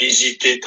Hésitez.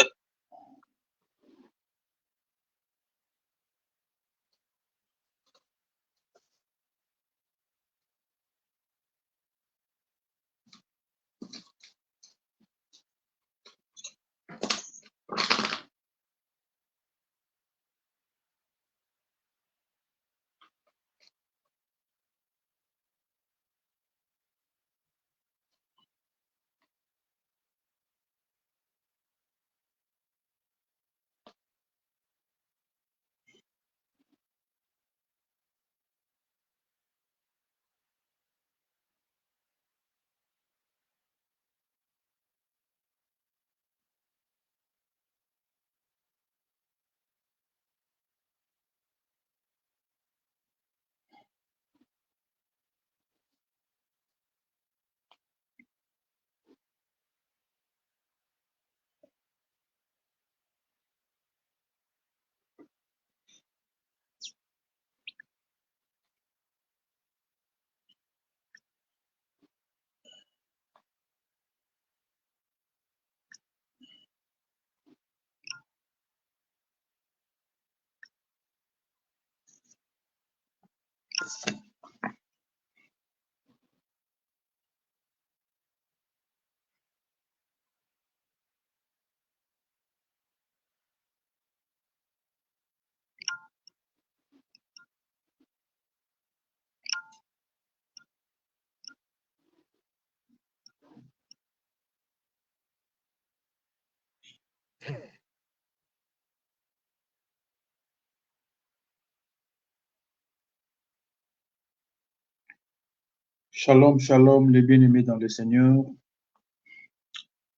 Shalom, shalom, les bien-aimés dans le Seigneur.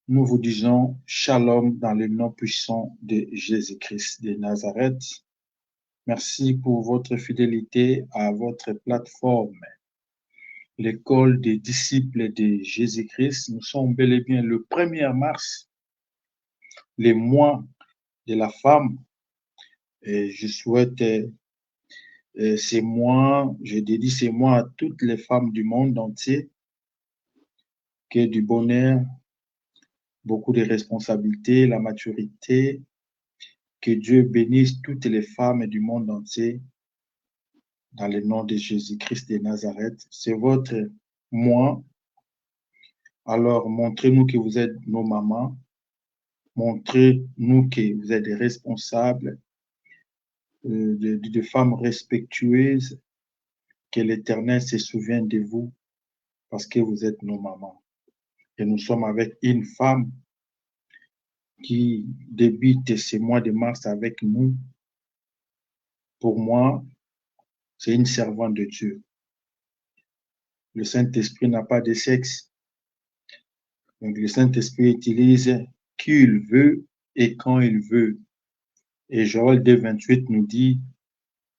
Nous vous disons shalom dans le nom puissant de Jésus-Christ de Nazareth. Merci pour votre fidélité à votre plateforme, l'école des disciples de Jésus-Christ. Nous sommes bel et bien le 1er mars, le mois de la femme. Et je souhaite ces mois, je dédie ces mois à toutes les femmes du monde entier, que du bonheur, beaucoup de responsabilités, la maturité. Que Dieu bénisse toutes les femmes du monde entier dans le nom de Jésus-Christ de Nazareth. C'est votre mois. Alors, montrez-nous que vous êtes nos mamans. Montrez-nous que vous êtes des responsables, de femmes respectueuses, que l'Éternel se souvienne de vous parce que vous êtes nos mamans. Et nous sommes avec une femme qui débute ce mois de mars avec nous. Pour moi, c'est une servante de Dieu. Le Saint-Esprit n'a pas de sexe. Donc, le Saint-Esprit utilise qui il veut et quand il veut. Et Joël 2,28 nous dit,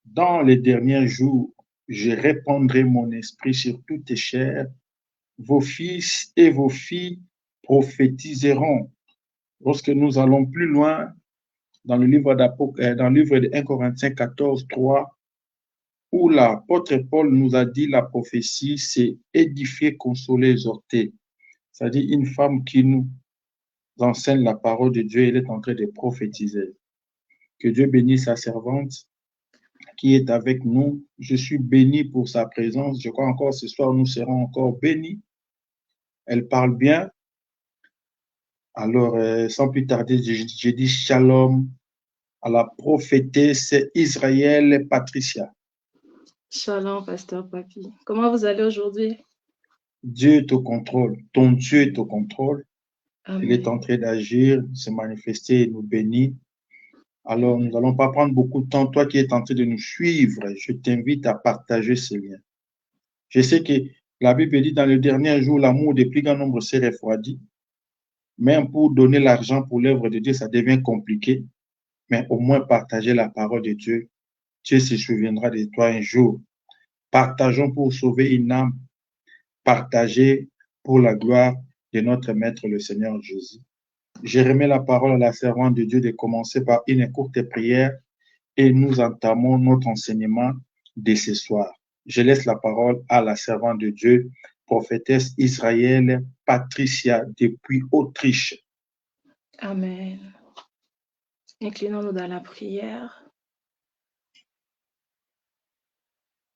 dans les derniers jours, je répandrai mon esprit sur toutes chairs. Vos fils et vos filles prophétiseront. Lorsque nous allons plus loin, dans le livre de 1 Corinthiens 14, 3, où l'apôtre Paul nous a dit la prophétie, c'est édifier, consoler, exhorter. C'est-à-dire une femme qui nous enseigne la parole de Dieu, elle est en train de prophétiser. Que Dieu bénisse sa servante qui est avec nous. Je suis béni pour sa présence. Je crois encore ce soir, nous serons encore bénis. Elle parle bien. Alors, sans plus tarder, je dis shalom à la prophétesse Israël Patricia. Shalom, pasteur Papi. Comment vous allez aujourd'hui? Dieu est au contrôle. Ton Dieu est au contrôle. Amen. Il est en train d'agir, se manifester et nous bénir. Alors, nous n'allons pas prendre beaucoup de temps. Toi qui es en train de nous suivre, je t'invite à partager ce lien. Je sais que la Bible dit dans le dernier jour, l'amour des plus grands nombres s'est refroidi. Même pour donner l'argent pour l'œuvre de Dieu, ça devient compliqué. Mais au moins partager la parole de Dieu. Dieu se souviendra de toi un jour. Partageons pour sauver une âme. Partagez pour la gloire de notre Maître, le Seigneur Jésus. Je remets la parole à la servante de Dieu de commencer par une courte prière et nous entamons notre enseignement de ce soir. Je laisse la parole à la servante de Dieu, prophétesse Israël Patricia depuis Autriche. Amen. Inclinons-nous dans la prière.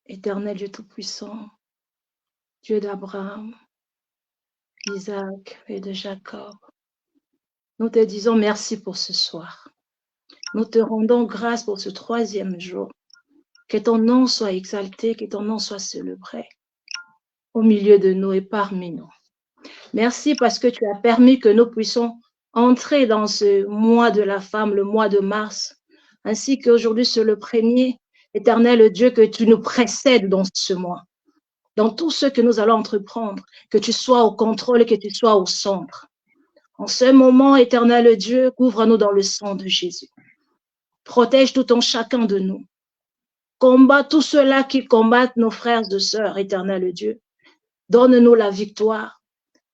Éternel Dieu Tout-Puissant, Dieu d'Abraham, d'Isaac et de Jacob, nous te disons merci pour ce soir. Nous te rendons grâce pour ce 3e jour. Que ton nom soit exalté, que ton nom soit célébré au milieu de nous et parmi nous. Merci parce que tu as permis que nous puissions entrer dans ce mois de la femme, le mois de mars, ainsi qu'aujourd'hui c'est le 1er. Éternel Dieu, que tu nous précèdes dans ce mois, dans tout ce que nous allons entreprendre, que tu sois au contrôle et que tu sois au centre. En ce moment, éternel Dieu, couvre-nous dans le sang de Jésus. Protège tout un chacun de nous. Combat tous ceux-là qui combattent nos frères et sœurs, éternel Dieu. Donne-nous la victoire.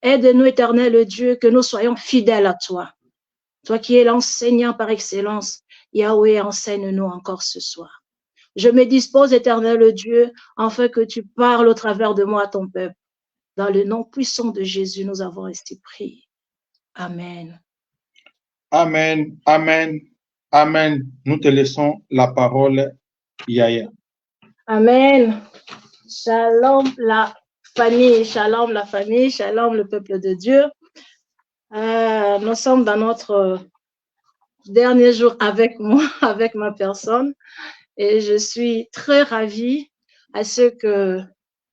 Aide-nous, éternel Dieu, que nous soyons fidèles à toi. Toi qui es l'enseignant par excellence, Yahweh, enseigne-nous encore ce soir. Je me dispose, éternel Dieu, afin que tu parles au travers de moi à ton peuple. Dans le nom puissant de Jésus, nous avons ainsi prié. Amen. Amen, amen, amen. Nous te laissons la parole, Yaya. Amen. Shalom la famille, shalom la famille, shalom le peuple de Dieu. Nous sommes dans notre dernier jour avec moi, avec ma personne. Et je suis très ravie à ce que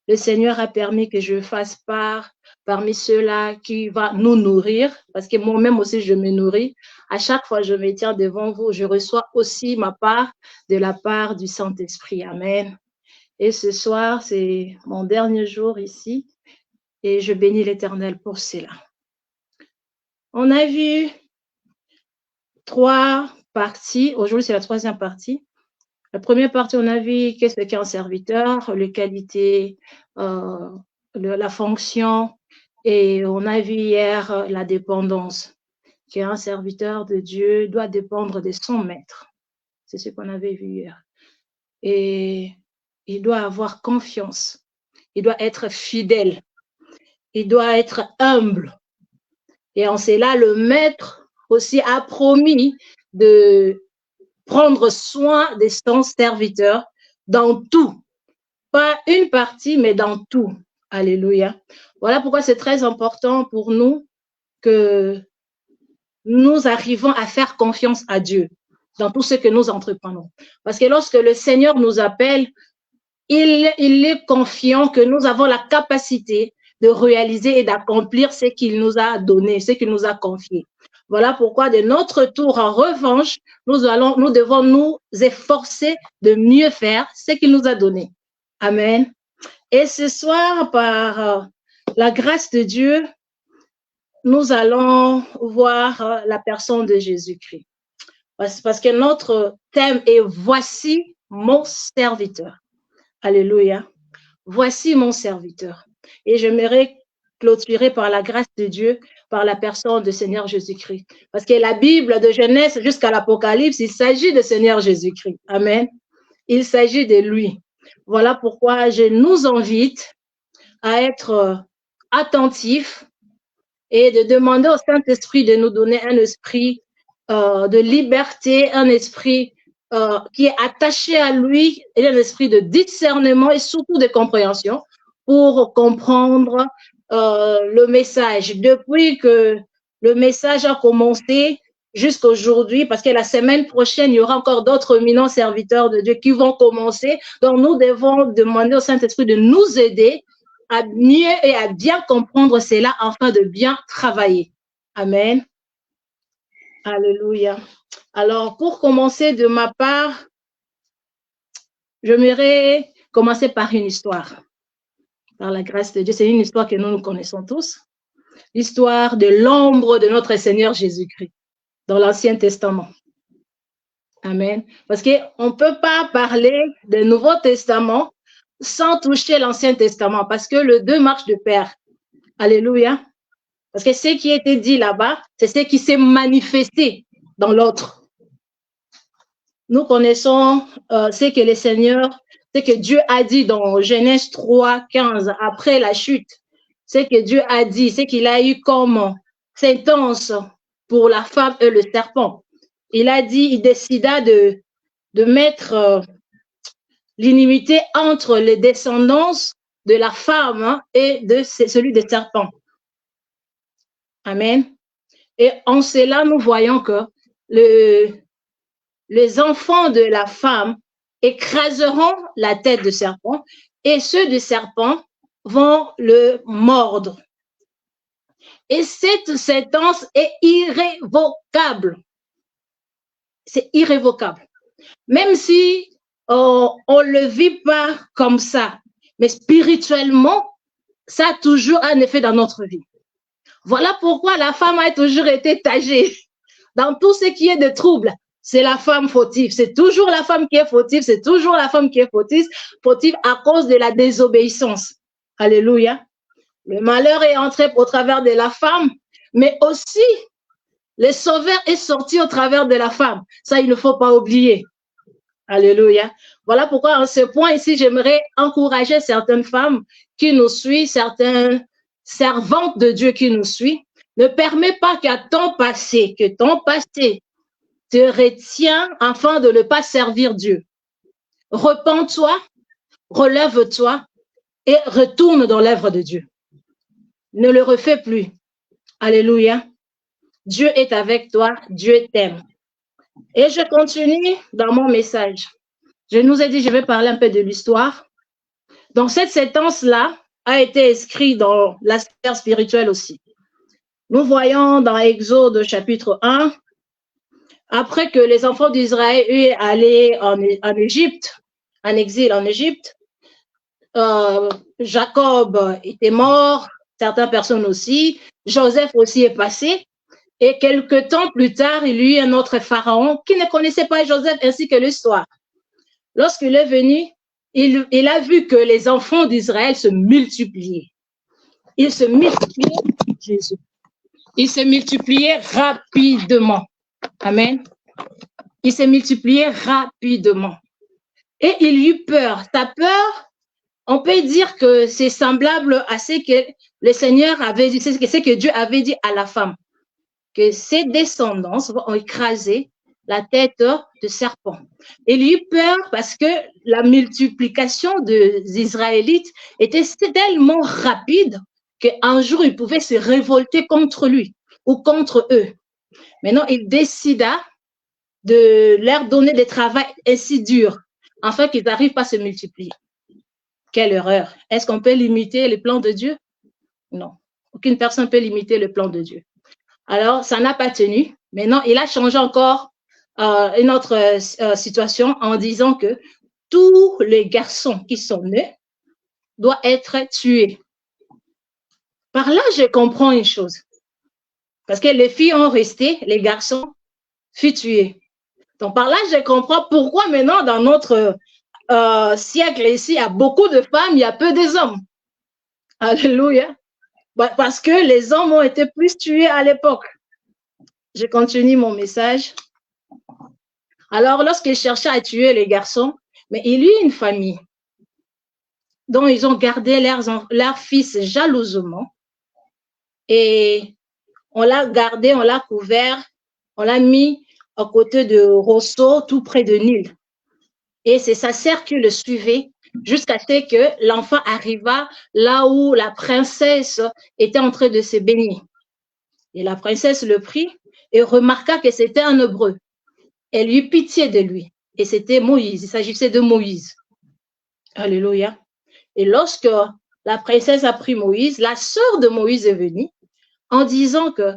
le Seigneur a permis que je fasse part parmi ceux-là qui va nous nourrir, parce que moi-même aussi je me nourris. À chaque fois je me tiens devant vous, je reçois aussi ma part de la part du Saint-Esprit. Amen. Et ce soir, c'est mon dernier jour ici et je bénis l'Éternel pour cela. On a vu 3 parties. Aujourd'hui, c'est la 3e partie. La première partie, on a vu qu'est-ce qu'est un serviteur, les qualités, la fonction, et on a vu hier la dépendance, qu'un serviteur de Dieu doit dépendre de son maître. C'est ce qu'on avait vu hier. Et il doit avoir confiance, il doit être fidèle, il doit être humble. Et en cela, le maître aussi a promis de prendre soin de son serviteur dans tout. Pas une partie, mais dans tout. Alléluia. Voilà pourquoi c'est très important pour nous que nous arrivons à faire confiance à Dieu dans tout ce que nous entreprenons. Parce que lorsque le Seigneur nous appelle, il est confiant que nous avons la capacité de réaliser et d'accomplir ce qu'il nous a donné, ce qu'il nous a confié. Voilà pourquoi de notre tour, en revanche, nous devons nous efforcer de mieux faire ce qu'il nous a donné. Amen. Et ce soir, par la grâce de Dieu, nous allons voir la personne de Jésus-Christ. Parce que notre thème est « Voici mon serviteur ». Alléluia. Voici mon serviteur. Et j'aimerais clôturer par la grâce de Dieu, par la personne du Seigneur Jésus-Christ. Parce que la Bible de Genèse jusqu'à l'Apocalypse, il s'agit du Seigneur Jésus-Christ. Amen. Il s'agit de lui. Voilà pourquoi je nous invite à être attentifs et de demander au Saint-Esprit de nous donner un esprit de liberté, un esprit qui est attaché à lui, et un esprit de discernement et surtout de compréhension pour comprendre le message. Depuis que le message a commencé jusqu'à aujourd'hui, parce que la semaine prochaine, il y aura encore d'autres éminents serviteurs de Dieu qui vont commencer. Donc, nous devons demander au Saint-Esprit de nous aider à mieux et à bien comprendre cela afin de bien travailler. Amen. Alléluia. Alors, pour commencer de ma part, j'aimerais commencer par une histoire. Par la grâce de Dieu, c'est une histoire que nous connaissons tous. L'histoire de l'ombre de notre Seigneur Jésus-Christ dans l'Ancien Testament. Amen. Parce qu'on ne peut pas parler du Nouveau Testament sans toucher l'Ancien Testament, parce que les deux marchent de pair. Alléluia. Parce que ce qui a été dit là-bas, c'est ce qui s'est manifesté dans l'autre. Nous connaissons ce que le Seigneur, ce que Dieu a dit dans Genèse 3, 15, après la chute. Ce que Dieu a dit, ce qu'il a eu comme sentence pour la femme et le serpent. Il décida de mettre l'inimité entre les descendants de la femme et de celui des serpents. Amen. Et en cela, nous voyons que les enfants de la femme écraseront la tête du serpent et ceux du serpent vont le mordre. Et cette sentence est irrévocable. C'est irrévocable. Même si on ne le vit pas comme ça, mais spirituellement, ça a toujours un effet dans notre vie. Voilà pourquoi la femme a toujours été tagée. Dans tout ce qui est de trouble, c'est la femme fautive. C'est toujours la femme qui est fautive. C'est toujours la femme qui est fautive à cause de la désobéissance. Alléluia. Le malheur est entré au travers de la femme, mais aussi le sauveur est sorti au travers de la femme. Ça, il ne faut pas oublier. Alléluia. Voilà pourquoi, en ce point ici, j'aimerais encourager certaines femmes qui nous suivent, certaines servantes de Dieu qui nous suivent. Ne permets pas que ton passé te retient afin de ne pas servir Dieu. Repens-toi, relève-toi et retourne dans l'œuvre de Dieu. Ne le refais plus. Alléluia. Dieu est avec toi, Dieu t'aime. Et je continue dans mon message. Je nous ai dit, je vais parler un peu de l'histoire. Donc, cette séquence-là a été inscrite dans la sphère spirituelle aussi. Nous voyons dans Exode chapitre 1, après que les enfants d'Israël aient allé en Égypte, en exil en Égypte, Jacob était mort, certaines personnes aussi, Joseph aussi est passé. Et quelque temps plus tard, il y eut un autre pharaon qui ne connaissait pas Joseph ainsi que l'histoire. Lorsqu'il est venu, il a vu que les enfants d'Israël se multipliaient. Ils se multipliaient rapidement. Amen. Ils se multipliaient rapidement. Et il eut peur. Ta peur, on peut dire que c'est semblable à ce que le Seigneur avait dit, c'est ce que Dieu avait dit à la femme, que ses descendants vont écraser la tête de serpent. Il eut peur parce que la multiplication des Israélites était tellement rapide qu'un jour, il pouvait se révolter contre lui ou contre eux. Maintenant, il décida de leur donner des travaux ainsi durs afin qu'ils n'arrivent pas à se multiplier. Quelle erreur! Est-ce qu'on peut limiter le plan de Dieu? Non. Aucune personne ne peut limiter le plan de Dieu. Alors, ça n'a pas tenu. Maintenant, il a changé encore une autre situation en disant que tous les garçons qui sont nés doivent être tués. Par là, je comprends une chose. Parce que les filles ont resté, les garçons furent tués. Donc, par là, je comprends pourquoi maintenant, dans notre siècle ici, il y a beaucoup de femmes, il y a peu des hommes. Alléluia. Parce que les hommes ont été plus tués à l'époque. Je continue mon message. Alors, lorsqu'ils cherchaient à tuer les garçons, mais il y eut une famille dont ils ont gardé leurs fils jalousement. Et on l'a gardé, on l'a couvert, on l'a mis à côté de Rosso, tout près de Nil. Et c'est sa sœur qui le suivait jusqu'à ce que l'enfant arriva là où la princesse était en train de se baigner. Et la princesse le prit et remarqua que c'était un Hébreu. Elle eut pitié de lui. Et c'était Moïse, il s'agissait de Moïse. Alléluia. Et lorsque la princesse a pris Moïse, la sœur de Moïse est venue en disant que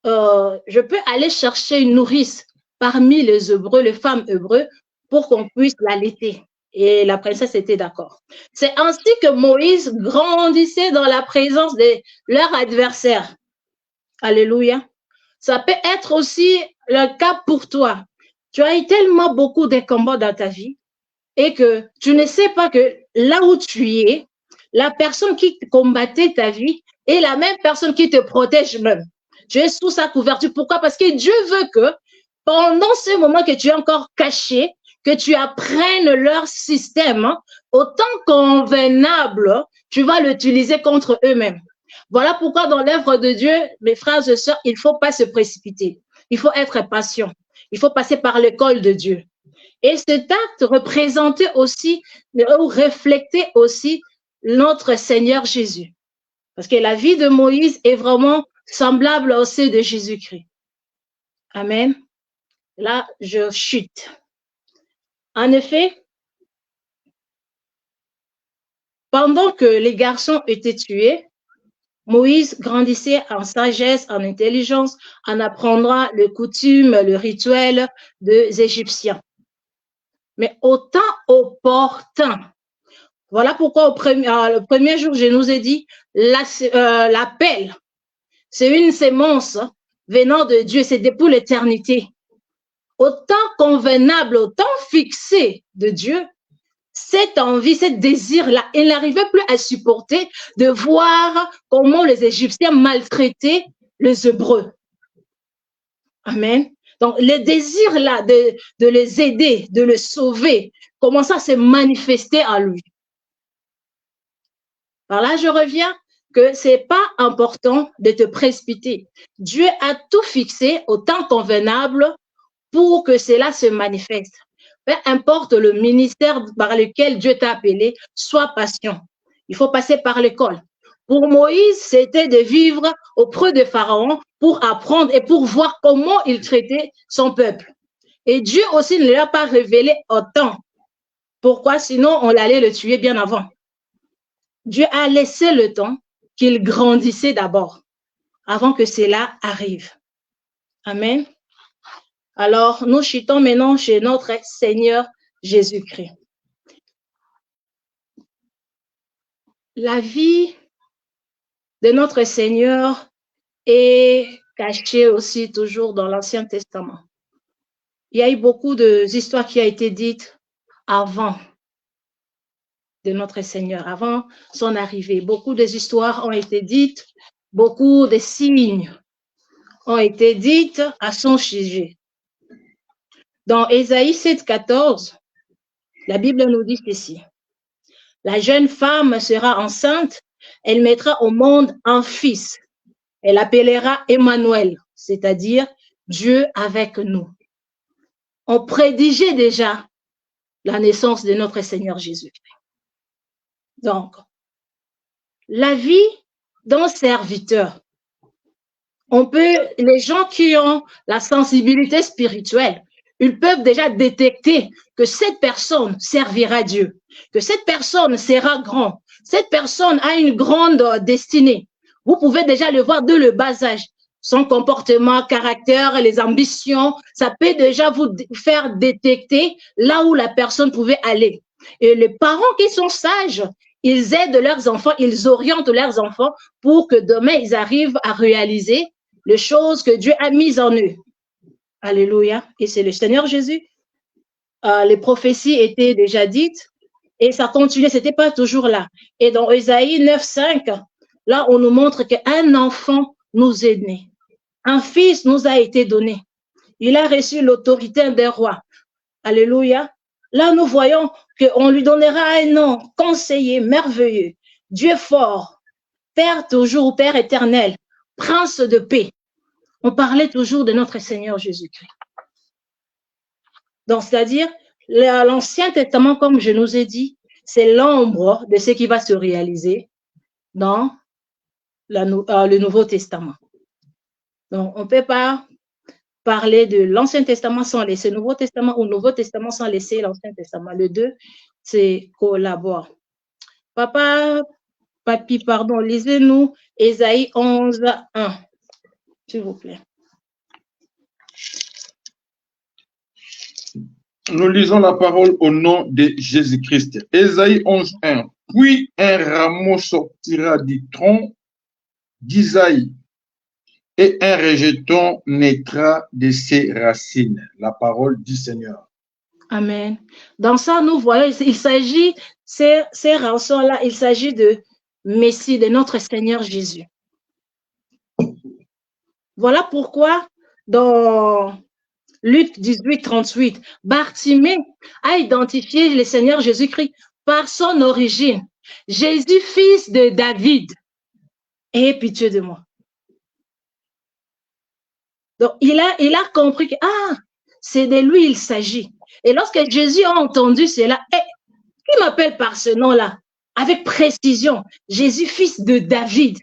je peux aller chercher une nourrice parmi les Hébreux, les femmes hébreux, pour qu'on puisse l'allaiter. Et la princesse était d'accord. C'est ainsi que Moïse grandissait dans la présence de leur adversaire. Alléluia. Ça peut être aussi le cas pour toi. Tu as eu tellement beaucoup de combats dans ta vie et que tu ne sais pas que là où tu es, la personne qui combattait ta vie est la même personne qui te protège même. Tu es sous sa couverture. Pourquoi? Parce que Dieu veut que pendant ce moment que tu es encore caché, que tu apprennes leur système, autant convenable, tu vas l'utiliser contre eux-mêmes. Voilà pourquoi dans l'œuvre de Dieu, mes frères et sœurs, il ne faut pas se précipiter. Il faut être patient. Il faut passer par l'école de Dieu. Et cet acte représentait aussi, ou reflétait aussi notre Seigneur Jésus. Parce que la vie de Moïse est vraiment semblable à celle de Jésus-Christ. Amen. Là, je chute. En effet, pendant que les garçons étaient tués, Moïse grandissait en sagesse, en intelligence, en apprendra les coutumes, le rituel des Égyptiens. Mais au temps opportun, voilà pourquoi le premier jour, je nous ai dit, l'appel, c'est une sémence venant de Dieu, c'est pour l'éternité. Au temps convenable, au temps fixé de Dieu, cette envie, ce désir-là, il n'arrivait plus à supporter de voir comment les Égyptiens maltraitaient les Hébreux. Amen. Donc, le désir-là de les aider, de les sauver, commence à se manifester en lui. Par là, je reviens que c'est pas important de te précipiter. Dieu a tout fixé au temps convenable pour que cela se manifeste. Peu importe le ministère par lequel Dieu t'a appelé, sois patient. Il faut passer par l'école. Pour Moïse, c'était de vivre auprès de Pharaon pour apprendre et pour voir comment il traitait son peuple. Et Dieu aussi ne l'a pas révélé autant. Pourquoi? Sinon, on allait le tuer bien avant. Dieu a laissé le temps qu'il grandissait d'abord, avant que cela arrive. Amen. Alors, nous chutons maintenant chez notre Seigneur Jésus-Christ. La vie de notre Seigneur est cachée aussi toujours dans l'Ancien Testament. Il y a eu beaucoup d'histoires qui ont été dites avant de notre Seigneur, avant son arrivée. Beaucoup d'histoires ont été dites, beaucoup de signes ont été dites à son sujet. Dans Ésaïe 7,14, la Bible nous dit ceci. La jeune femme sera enceinte, elle mettra au monde un fils. Elle appellera Emmanuel, c'est-à-dire Dieu avec nous. On prédigeait déjà la naissance de notre Seigneur Jésus-Christ. Donc, la vie d'un serviteur, les gens qui ont la sensibilité spirituelle, ils peuvent déjà détecter que cette personne servira Dieu, que cette personne sera grand, cette personne a une grande destinée. Vous pouvez déjà le voir dès le bas âge. Son comportement, caractère, les ambitions, ça peut déjà vous faire détecter là où la personne pouvait aller. Et les parents qui sont sages, ils aident leurs enfants, ils orientent leurs enfants pour que demain, ils arrivent à réaliser les choses que Dieu a mises en eux. Alléluia. Et c'est le Seigneur Jésus. Les prophéties étaient déjà dites et ça continuait, ce n'était pas toujours là. Et dans Ésaïe 9,5, là, on nous montre qu'un enfant nous est né. Un fils nous a été donné. Il a reçu l'autorité des rois. Alléluia. Là, nous voyons qu'on lui donnera un nom, conseiller, merveilleux, Dieu fort, Père toujours, Père éternel, Prince de paix. On parlait toujours de notre Seigneur Jésus-Christ. Donc, c'est-à-dire, l'Ancien Testament, comme je nous ai dit, c'est l'ombre de ce qui va se réaliser dans le Nouveau Testament. Donc, on ne peut pas parler de l'Ancien Testament sans laisser le Nouveau Testament ou le Nouveau Testament sans laisser l'Ancien Testament. Les deux, c'est collabore. Papi, pardon, lisez-nous Ésaïe 11:1, s'il vous plaît. Nous lisons la parole au nom de Jésus-Christ. Ésaïe 11:1. Puis un rameau sortira du tronc d'Isaïe et un rejeton naîtra de ses racines. La parole du Seigneur. Amen. Dans ça, nous voyons, il s'agit, ces rançons-là, il s'agit de Messie, de notre Seigneur Jésus. Voilà pourquoi, dans Luc 18:38, Bartimée a identifié le Seigneur Jésus-Christ par son origine. Jésus, fils de David. aie pitié de moi. Donc, il a compris que, c'est de lui il s'agit. Et lorsque Jésus a entendu cela, qui m'appelle par ce nom-là? Avec précision, Jésus, fils de David.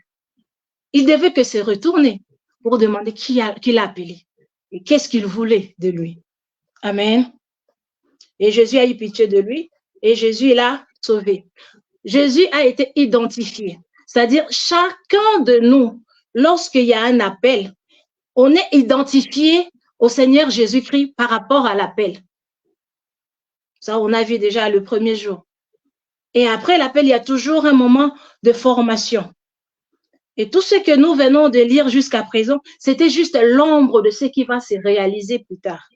Il devait que se retourner pour demander qui l'a appelé et qu'est-ce qu'il voulait de lui. Amen. Et Jésus a eu pitié de lui et Jésus l'a sauvé. Jésus a été identifié. C'est-à-dire, chacun de nous, lorsqu'il y a un appel, on est identifié au Seigneur Jésus-Christ par rapport à l'appel. Ça, on a vu déjà le premier jour. Et après l'appel, il y a toujours un moment de formation. Et tout ce que nous venons de lire jusqu'à présent, c'était juste l'ombre de ce qui va se réaliser plus tard.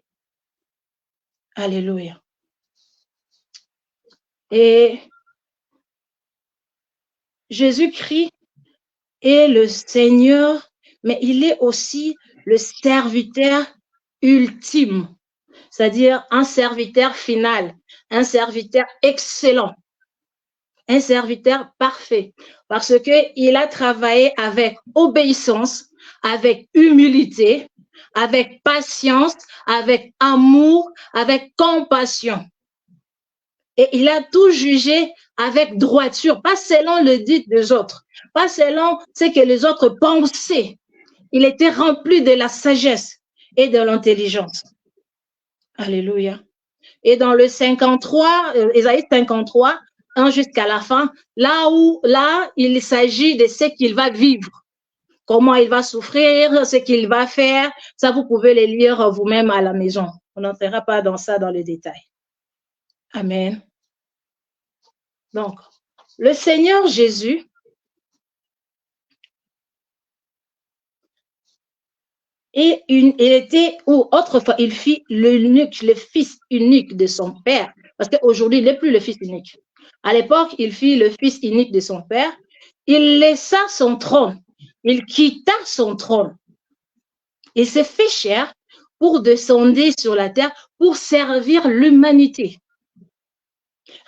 Alléluia. Et Jésus-Christ est le Seigneur, mais il est aussi le serviteur ultime, c'est-à-dire un serviteur final, un serviteur excellent, un serviteur parfait, parce qu'il a travaillé avec obéissance, avec humilité, avec patience, avec amour, avec compassion. Et il a tout jugé avec droiture, pas selon le dit des autres, pas selon ce que les autres pensaient. Il était rempli de la sagesse et de l'intelligence. Alléluia. Et dans le 53, Ésaïe 53, 1 jusqu'à la fin, là, il s'agit de ce qu'il va vivre, comment il va souffrir, ce qu'il va faire. Ça, vous pouvez les lire vous-même à la maison. On n'entrera pas dans ça dans le détail. Amen. Donc, le Seigneur Jésus il était, ou autrefois, il fit le fils unique de son père, parce qu'aujourd'hui, il n'est plus le fils unique. À l'époque, il fit le fils unique de son père. Il laissa son trône. Il quitta son trône. Il s'est fait chair pour descendre sur la terre, pour servir l'humanité.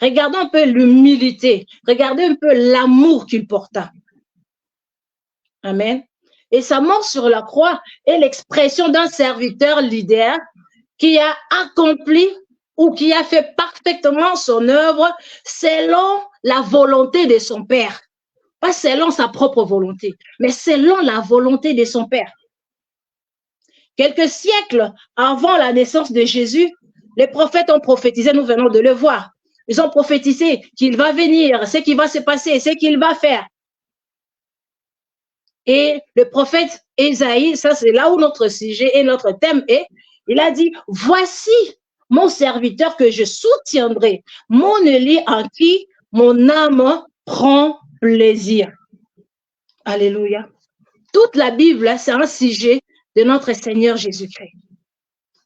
Regardez un peu l'humilité. Regardez un peu l'amour qu'il porta. Amen. Et sa mort sur la croix est l'expression d'un serviteur leader qui a accompli ou qui a fait parfaitement son œuvre selon la volonté de son Père. Pas selon sa propre volonté, mais selon la volonté de son Père. Quelques siècles avant la naissance de Jésus, les prophètes ont prophétisé, nous venons de le voir. Ils ont prophétisé qu'il va venir, ce qui va se passer, ce qu'il va faire. Et le prophète Ésaïe, ça c'est là où notre sujet et notre thème est, il a dit, voici mon serviteur que je soutiendrai, mon élu en qui mon âme prend plaisir. Alléluia. Toute la Bible, c'est un sujet de notre Seigneur Jésus-Christ.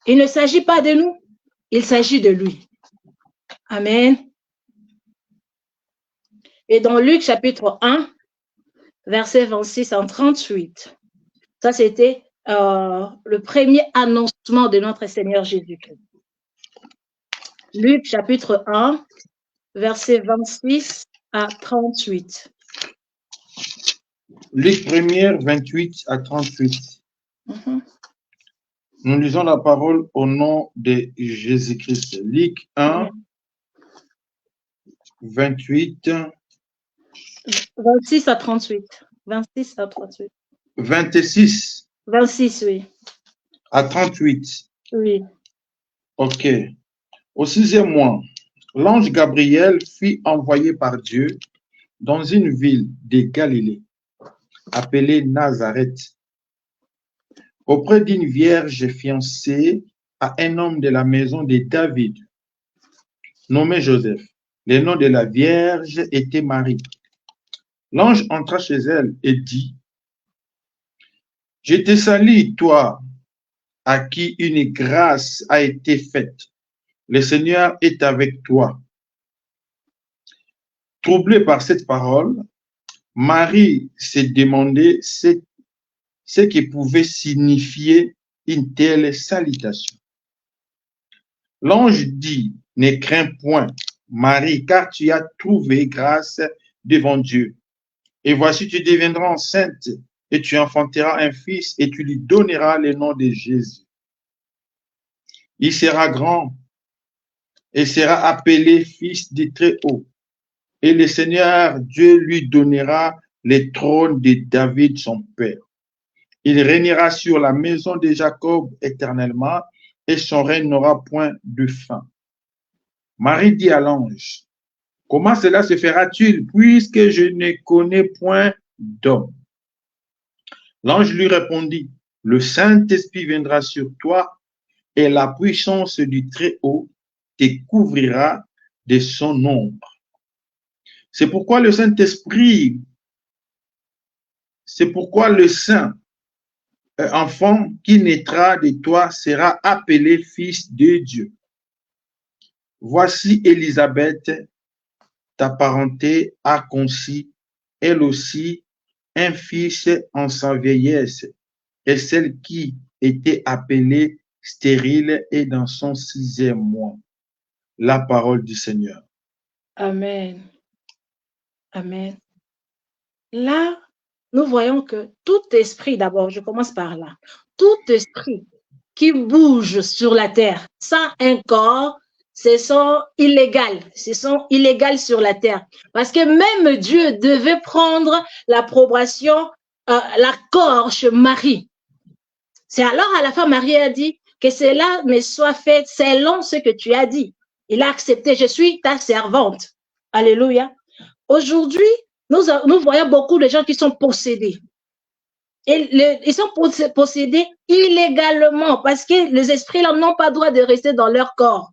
Il ne s'agit pas de nous, il s'agit de lui. Amen. Et dans Luc chapitre 1, verset 26 en 38, ça c'était le premier annoncement de notre Seigneur Jésus-Christ. Luc chapitre 1, verset 26 à 38. Luc 1er, 28 à 38. Nous lisons la parole au nom de Jésus-Christ. Luc 1, 28. 26 à 38. 26 à 38. 26. 26, oui. À 38. Oui. OK. Au 6e mois, l'ange Gabriel fut envoyé par Dieu dans une ville de Galilée, appelée Nazareth, auprès d'une vierge fiancée à un homme de la maison de David, nommé Joseph. Le nom de la vierge était Marie. L'ange entra chez elle et dit, « Je te salue, toi, à qui une grâce a été faite. Le Seigneur est avec toi. » Troublée par cette parole, Marie s'est demandé ce qui pouvait signifier une telle salutation. L'ange dit, « Ne crains point, Marie, car tu as trouvé grâce devant Dieu. Et voici, tu deviendras enceinte et tu enfanteras un fils et tu lui donneras le nom de Jésus. Il sera grand et sera appelé fils du Très-Haut. Et le Seigneur Dieu lui donnera le trône de David, son père. Il régnera sur la maison de Jacob éternellement et son règne n'aura point de fin. Marie dit à l'ange, comment cela se fera-t-il puisque je ne connais point d'homme? L'ange lui répondit, le Saint-Esprit viendra sur toi et la puissance du Très-Haut te couvrira de son ombre. C'est pourquoi le Saint-Esprit, c'est pourquoi le Saint enfant qui naîtra de toi sera appelé fils de Dieu. Voici Élisabeth, ta parenté, a conçu, elle aussi, un fils en sa vieillesse, et celle qui était appelée stérile est dans son 6e mois. La parole du Seigneur. Amen. Amen. Là, nous voyons que tout esprit, d'abord, je commence par là, tout esprit qui bouge sur la terre sans un corps, ce sont illégales sur la terre. Parce que même Dieu devait prendre l'approbation, l'accord chez Marie. C'est alors à la fin, Marie a dit que cela me soit fait selon ce que tu as dit. Il a accepté, je suis ta servante. Alléluia. Aujourd'hui, nous voyons beaucoup de gens qui sont possédés. Et ils sont possédés illégalement parce que les esprits-là n'ont pas le droit de rester dans leur corps.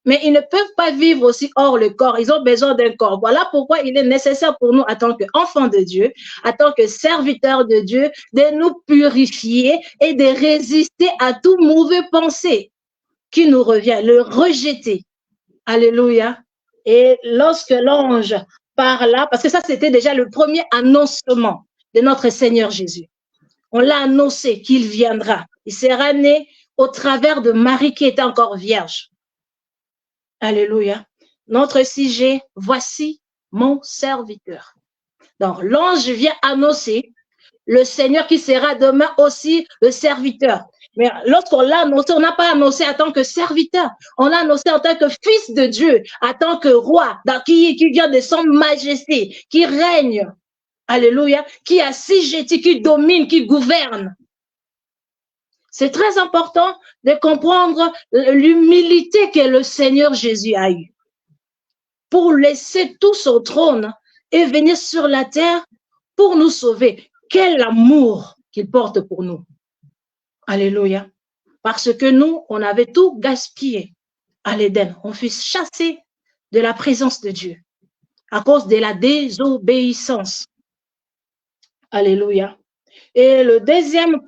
Mais ils ne peuvent pas vivre aussi hors le corps. Ils ont besoin d'un corps. Voilà pourquoi il est nécessaire pour nous, en tant qu'enfants de Dieu, en tant que serviteurs de Dieu, de nous purifier et de résister à tout mauvais pensée qui nous revient, le rejeter. Alléluia. Et lorsque l'ange parla, parce que ça, c'était déjà le premier annoncement de notre Seigneur Jésus. On l'a annoncé qu'il viendra. Il sera né au travers de Marie qui était encore vierge. Alléluia. Notre sujet, voici mon serviteur. Donc, l'ange vient annoncer le Seigneur qui sera demain aussi le serviteur. Mais lorsqu'on l'a annoncé, on n'a pas annoncé en tant que serviteur. On l'a annoncé en tant que fils de Dieu, en tant que roi, qui vient de son majesté, qui règne. Alléluia. Qui assujettit, qui domine, qui gouverne. C'est très important de comprendre l'humilité que le Seigneur Jésus a eue pour laisser tout son trône et venir sur la terre pour nous sauver. Quel amour qu'il porte pour nous. Alléluia. Parce que nous, on avait tout gaspillé à l'Éden. On fut chassés de la présence de Dieu à cause de la désobéissance. Alléluia. Et le deuxième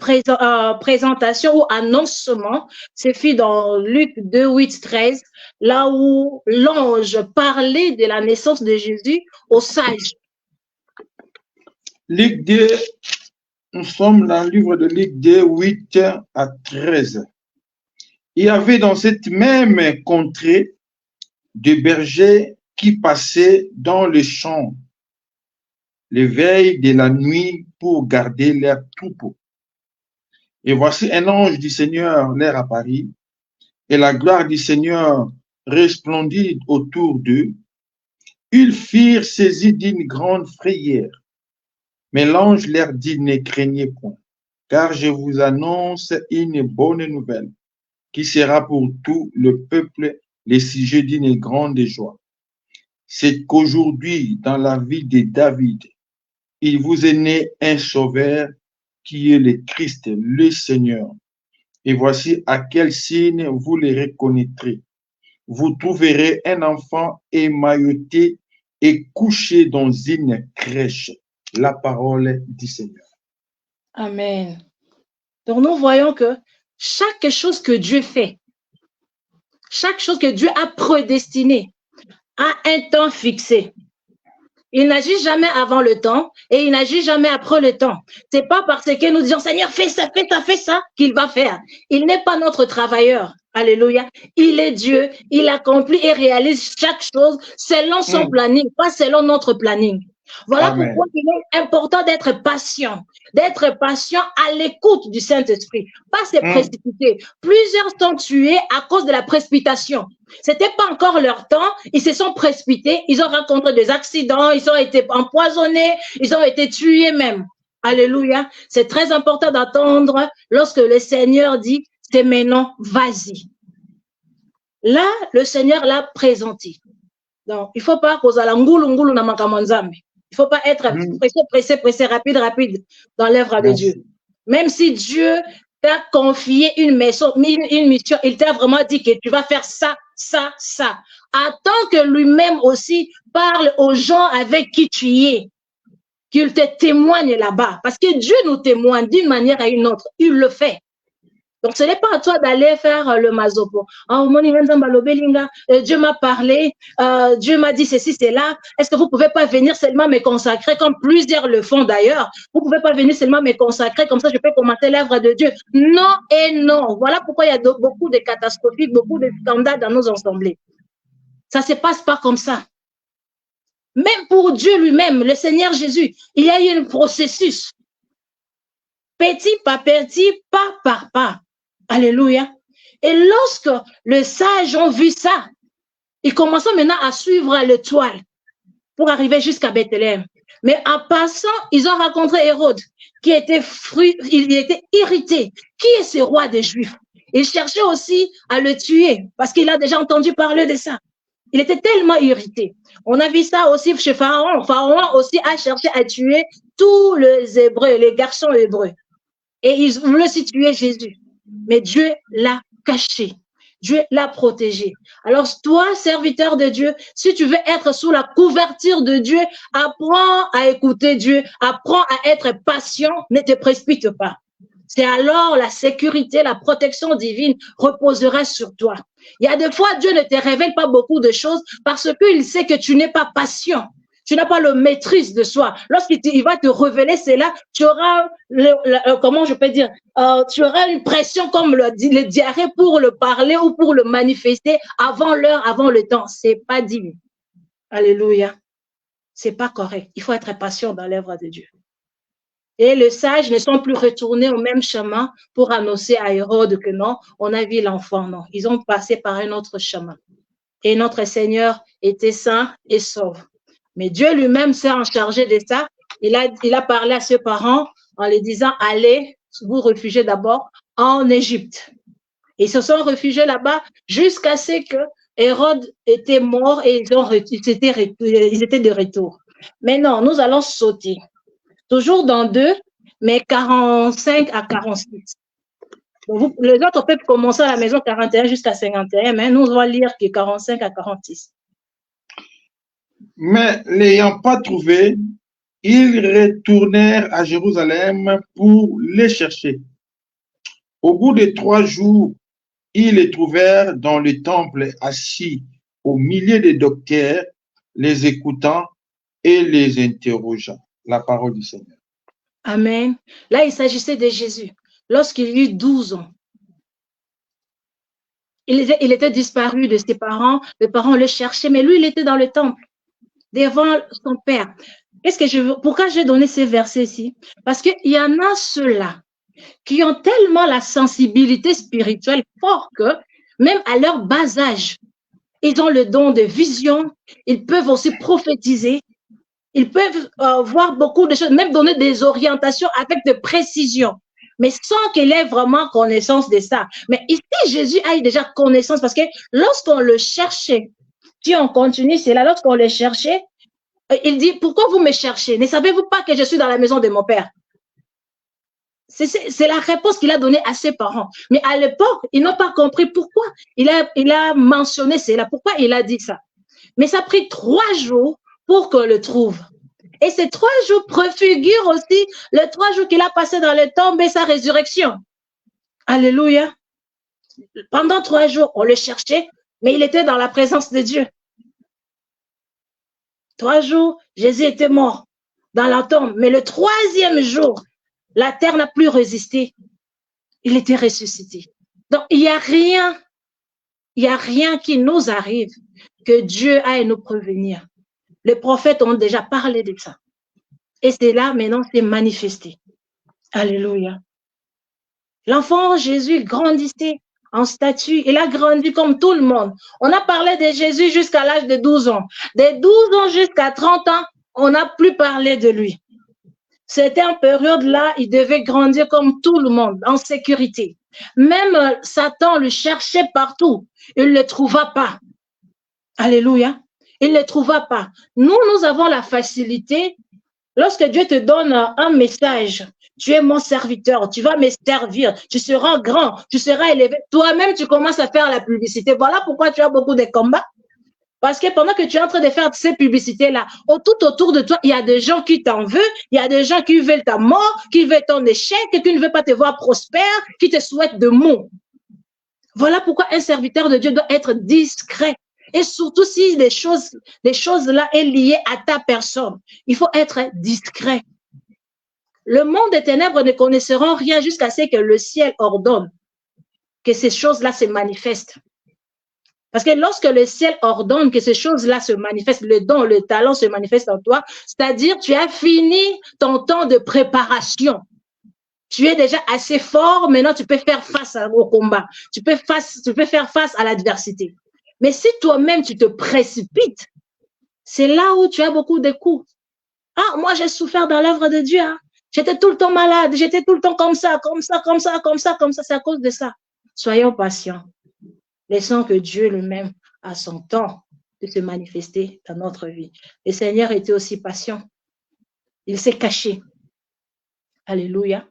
présentation ou annoncement se fit dans Luc 2, 8, 13, là où l'ange parlait de la naissance de Jésus aux sages. Luc 2, nous sommes dans le livre de Luc 2, 8 à 13. Il y avait dans cette même contrée des bergers qui passaient dans les champs les veilles de la nuit pour garder leurs troupeaux. Et voici un ange du Seigneur leur apparut, et la gloire du Seigneur resplendit autour d'eux. Ils furent saisis d'une grande frayeur. Mais l'ange leur dit, ne craignez point, car je vous annonce une bonne nouvelle, qui sera pour tout le peuple le sujet d'une grande joie. C'est qu'aujourd'hui, dans la ville de David, il vous est né un sauveur qui est le Christ, le Seigneur. Et voici à quel signe vous le reconnaîtrez. Vous trouverez un enfant émailloté et couché dans une crèche. La parole du Seigneur. Amen. Donc nous voyons que chaque chose que Dieu fait, chaque chose que Dieu a prédestinée, a un temps fixé. Il n'agit jamais avant le temps et il n'agit jamais après le temps. C'est pas parce que nous disons Seigneur, fais ça, qu'il va faire. Il n'est pas notre travailleur. Alléluia. Il est Dieu. Il accomplit et réalise chaque chose selon son planning, pas selon notre planning. Voilà Amen. pourquoi il est important d'être patient à l'écoute du Saint-Esprit, pas se précipiter. Plusieurs sont tués à cause de la précipitation. C'était pas encore leur temps, ils se sont précipités, ils ont rencontré des accidents, ils ont été empoisonnés, ils ont été tués même. Alléluia. C'est très important d'attendre lorsque le Seigneur dit, c'est maintenant, vas-y. Là, le Seigneur l'a présenté. Donc, il ne faut pas causer la ngoulou na makamanzambe. Il ne faut pas être pressé, rapide dans l'œuvre de Dieu. Même si Dieu t'a confié une mission, il t'a vraiment dit que tu vas faire ça. Attends que lui-même aussi parle aux gens avec qui tu es, qu'il te témoigne là-bas. Parce que Dieu nous témoigne d'une manière à une autre. Il le fait. Donc, ce n'est pas à toi d'aller faire le mazopo. Dieu m'a parlé, Dieu m'a dit ceci, c'est là. Est-ce que vous ne pouvez pas venir seulement me consacrer, comme plusieurs le font d'ailleurs? Vous ne pouvez pas venir seulement me consacrer, comme ça je peux commenter l'œuvre de Dieu. Non et non. Voilà pourquoi il y a beaucoup de catastrophes, beaucoup de scandales dans nos assemblées. Ça ne se passe pas comme ça. Même pour Dieu lui-même, le Seigneur Jésus, il y a eu un processus. Petit par petit, pas par pas. Alléluia. Et lorsque les sages ont vu ça, ils commençaient maintenant à suivre l'étoile pour arriver jusqu'à Bethléem. Mais en passant, ils ont rencontré Hérode, qui était il était irrité. Qui est ce roi des Juifs? Il cherchait aussi à le tuer parce qu'il a déjà entendu parler de ça. Il était tellement irrité. On a vu ça aussi chez Pharaon. Pharaon aussi a cherché à tuer tous les Hébreux, les garçons hébreux. Et ils voulaient aussi tuer Jésus. Mais Dieu l'a caché. Dieu l'a protégé. Alors, toi, serviteur de Dieu, si tu veux être sous la couverture de Dieu, apprends à écouter Dieu, apprends à être patient, ne te précipite pas. C'est alors la sécurité, la protection divine reposera sur toi. Il y a des fois, Dieu ne te révèle pas beaucoup de choses parce qu'il sait que tu n'es pas patient. Tu n'as pas le maîtrise de soi. Lorsqu'il va te révéler cela, tu auras, comment je peux dire, tu auras une pression comme le diarrhée pour le parler ou pour le manifester avant l'heure, avant le temps. C'est pas digne. Alléluia. C'est pas correct. Il faut être patient dans l'œuvre de Dieu. Et les sages ne sont plus retournés au même chemin pour annoncer à Hérode que non, on a vu l'enfant. Non, ils ont passé par un autre chemin. Et notre Seigneur était saint et sauf. Mais Dieu lui-même s'est en chargé de ça. Il a parlé à ses parents en les disant, allez vous réfugier d'abord en Égypte. Ils se sont réfugiés là-bas jusqu'à ce que Hérode était mort et ils étaient de retour. Mais non, nous allons sauter. Toujours dans 2, mais 45 à 46. Donc les autres peuvent commencer à la maison 41 jusqu'à 51, mais nous allons lire que 45 à 46. Mais l'ayant pas trouvé, ils retournèrent à Jérusalem pour les chercher. Au bout de 3 jours, ils les trouvèrent dans le temple assis au milieu des docteurs, les écoutant et les interrogeant. La parole du Seigneur. Amen. Là, il s'agissait de Jésus. Lorsqu'il eut 12 ans, il était disparu de ses parents. Les parents le cherchaient, mais lui, il était dans le temple, devant son père. Pourquoi j'ai donné ces versets ici? Parce qu'il y en a ceux-là qui ont tellement la sensibilité spirituelle forte que, même à leur bas âge, ils ont le don de vision, ils peuvent aussi prophétiser, ils peuvent voir beaucoup de choses, même donner des orientations avec de précision, mais sans qu'il ait vraiment connaissance de ça. Mais ici, Jésus a eu déjà connaissance parce que lorsqu'on le cherchait, si on continue, c'est là, lorsqu'on le cherchait, il dit, pourquoi vous me cherchez? Ne savez-vous pas que je suis dans la maison de mon père? C'est la réponse qu'il a donnée à ses parents. Mais à l'époque, ils n'ont pas compris pourquoi il a mentionné cela, pourquoi il a dit ça. Mais ça a pris 3 jours pour qu'on le trouve. Et ces 3 jours préfigurent aussi les 3 jours qu'il a passé dans le tombe et sa résurrection. Alléluia. Pendant 3 jours, on le cherchait, mais il était dans la présence de Dieu. 3 jours, Jésus était mort dans la tombe. Mais le 3e jour, la terre n'a plus résisté. Il était ressuscité. Donc, il n'y a rien qui nous arrive que Dieu aille nous prévenir. Les prophètes ont déjà parlé de ça. Et c'est là, maintenant, c'est manifesté. Alléluia. L'enfant Jésus grandissait en statut. Il a grandi comme tout le monde. On a parlé de Jésus jusqu'à l'âge de 12 ans. De 12 ans jusqu'à 30 ans, on n'a plus parlé de lui. C'était en période-là, il devait grandir comme tout le monde, en sécurité. Même Satan le cherchait partout. Il ne le trouva pas. Alléluia. Il ne le trouva pas. Nous avons la facilité. Lorsque Dieu te donne un message, tu es mon serviteur, tu vas me servir, tu seras grand, tu seras élevé. Toi-même, tu commences à faire la publicité. Voilà pourquoi tu as beaucoup de combats. Parce que pendant que tu es en train de faire ces publicités-là, tout autour de toi, il y a des gens qui t'en veulent, il y a des gens qui veulent ta mort, qui veulent ton échec, qui ne veulent pas te voir prospère, qui te souhaitent de maux. Voilà pourquoi un serviteur de Dieu doit être discret. Et surtout si les choses-là est liées à ta personne, il faut être discret. Le monde des ténèbres ne connaîtront rien jusqu'à ce que le ciel ordonne que ces choses-là se manifestent. Parce que lorsque le ciel ordonne que ces choses-là se manifestent, le don, le talent se manifeste en toi, c'est-à-dire tu as fini ton temps de préparation. Tu es déjà assez fort, maintenant tu peux faire face au combat. Tu peux faire face à l'adversité. Mais si toi-même tu te précipites, c'est là où tu as beaucoup de coups. Ah, moi j'ai souffert dans l'œuvre de Dieu. Hein. J'étais tout le temps malade, j'étais tout le temps comme ça. C'est à cause de ça. Soyons patients. Laissons que Dieu lui-même a son temps de se manifester dans notre vie. Le Seigneur était aussi patient. Il s'est caché. Alléluia.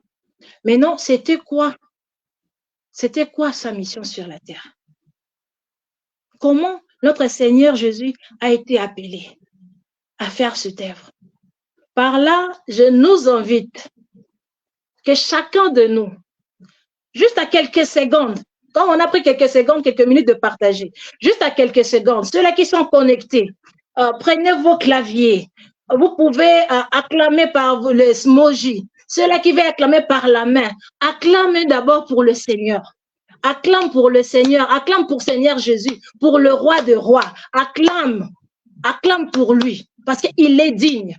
Mais non, c'était quoi? C'était quoi sa mission sur la terre? Comment notre Seigneur Jésus a été appelé à faire cette œuvre? Par là, je nous invite que chacun de nous, juste à quelques secondes, quand on a pris quelques secondes, quelques minutes de partager, juste à quelques secondes, ceux-là qui sont connectés, prenez vos claviers. Vous pouvez acclamer par le smoji. Ceux-là qui veulent acclamer par la main, acclamez d'abord pour le Seigneur. Acclame pour le Seigneur, acclame pour Seigneur Jésus, pour le roi de rois. Acclame pour lui, parce qu'il est digne.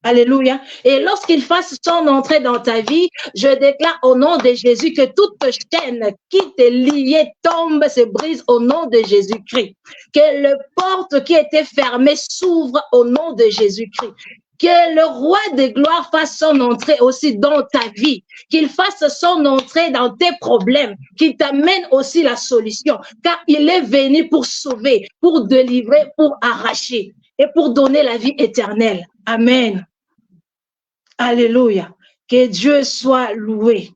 Alléluia. Et lorsqu'il fasse son entrée dans ta vie, je déclare au nom de Jésus que toute chaîne qui te liait tombe, se brise au nom de Jésus-Christ. Que le porte qui était fermée s'ouvre au nom de Jésus-Christ. Que le roi de gloire fasse son entrée aussi dans ta vie, qu'il fasse son entrée dans tes problèmes, qu'il t'amène aussi la solution, car il est venu pour sauver, pour délivrer, pour arracher et pour donner la vie éternelle. Amen. Alléluia. Que Dieu soit loué.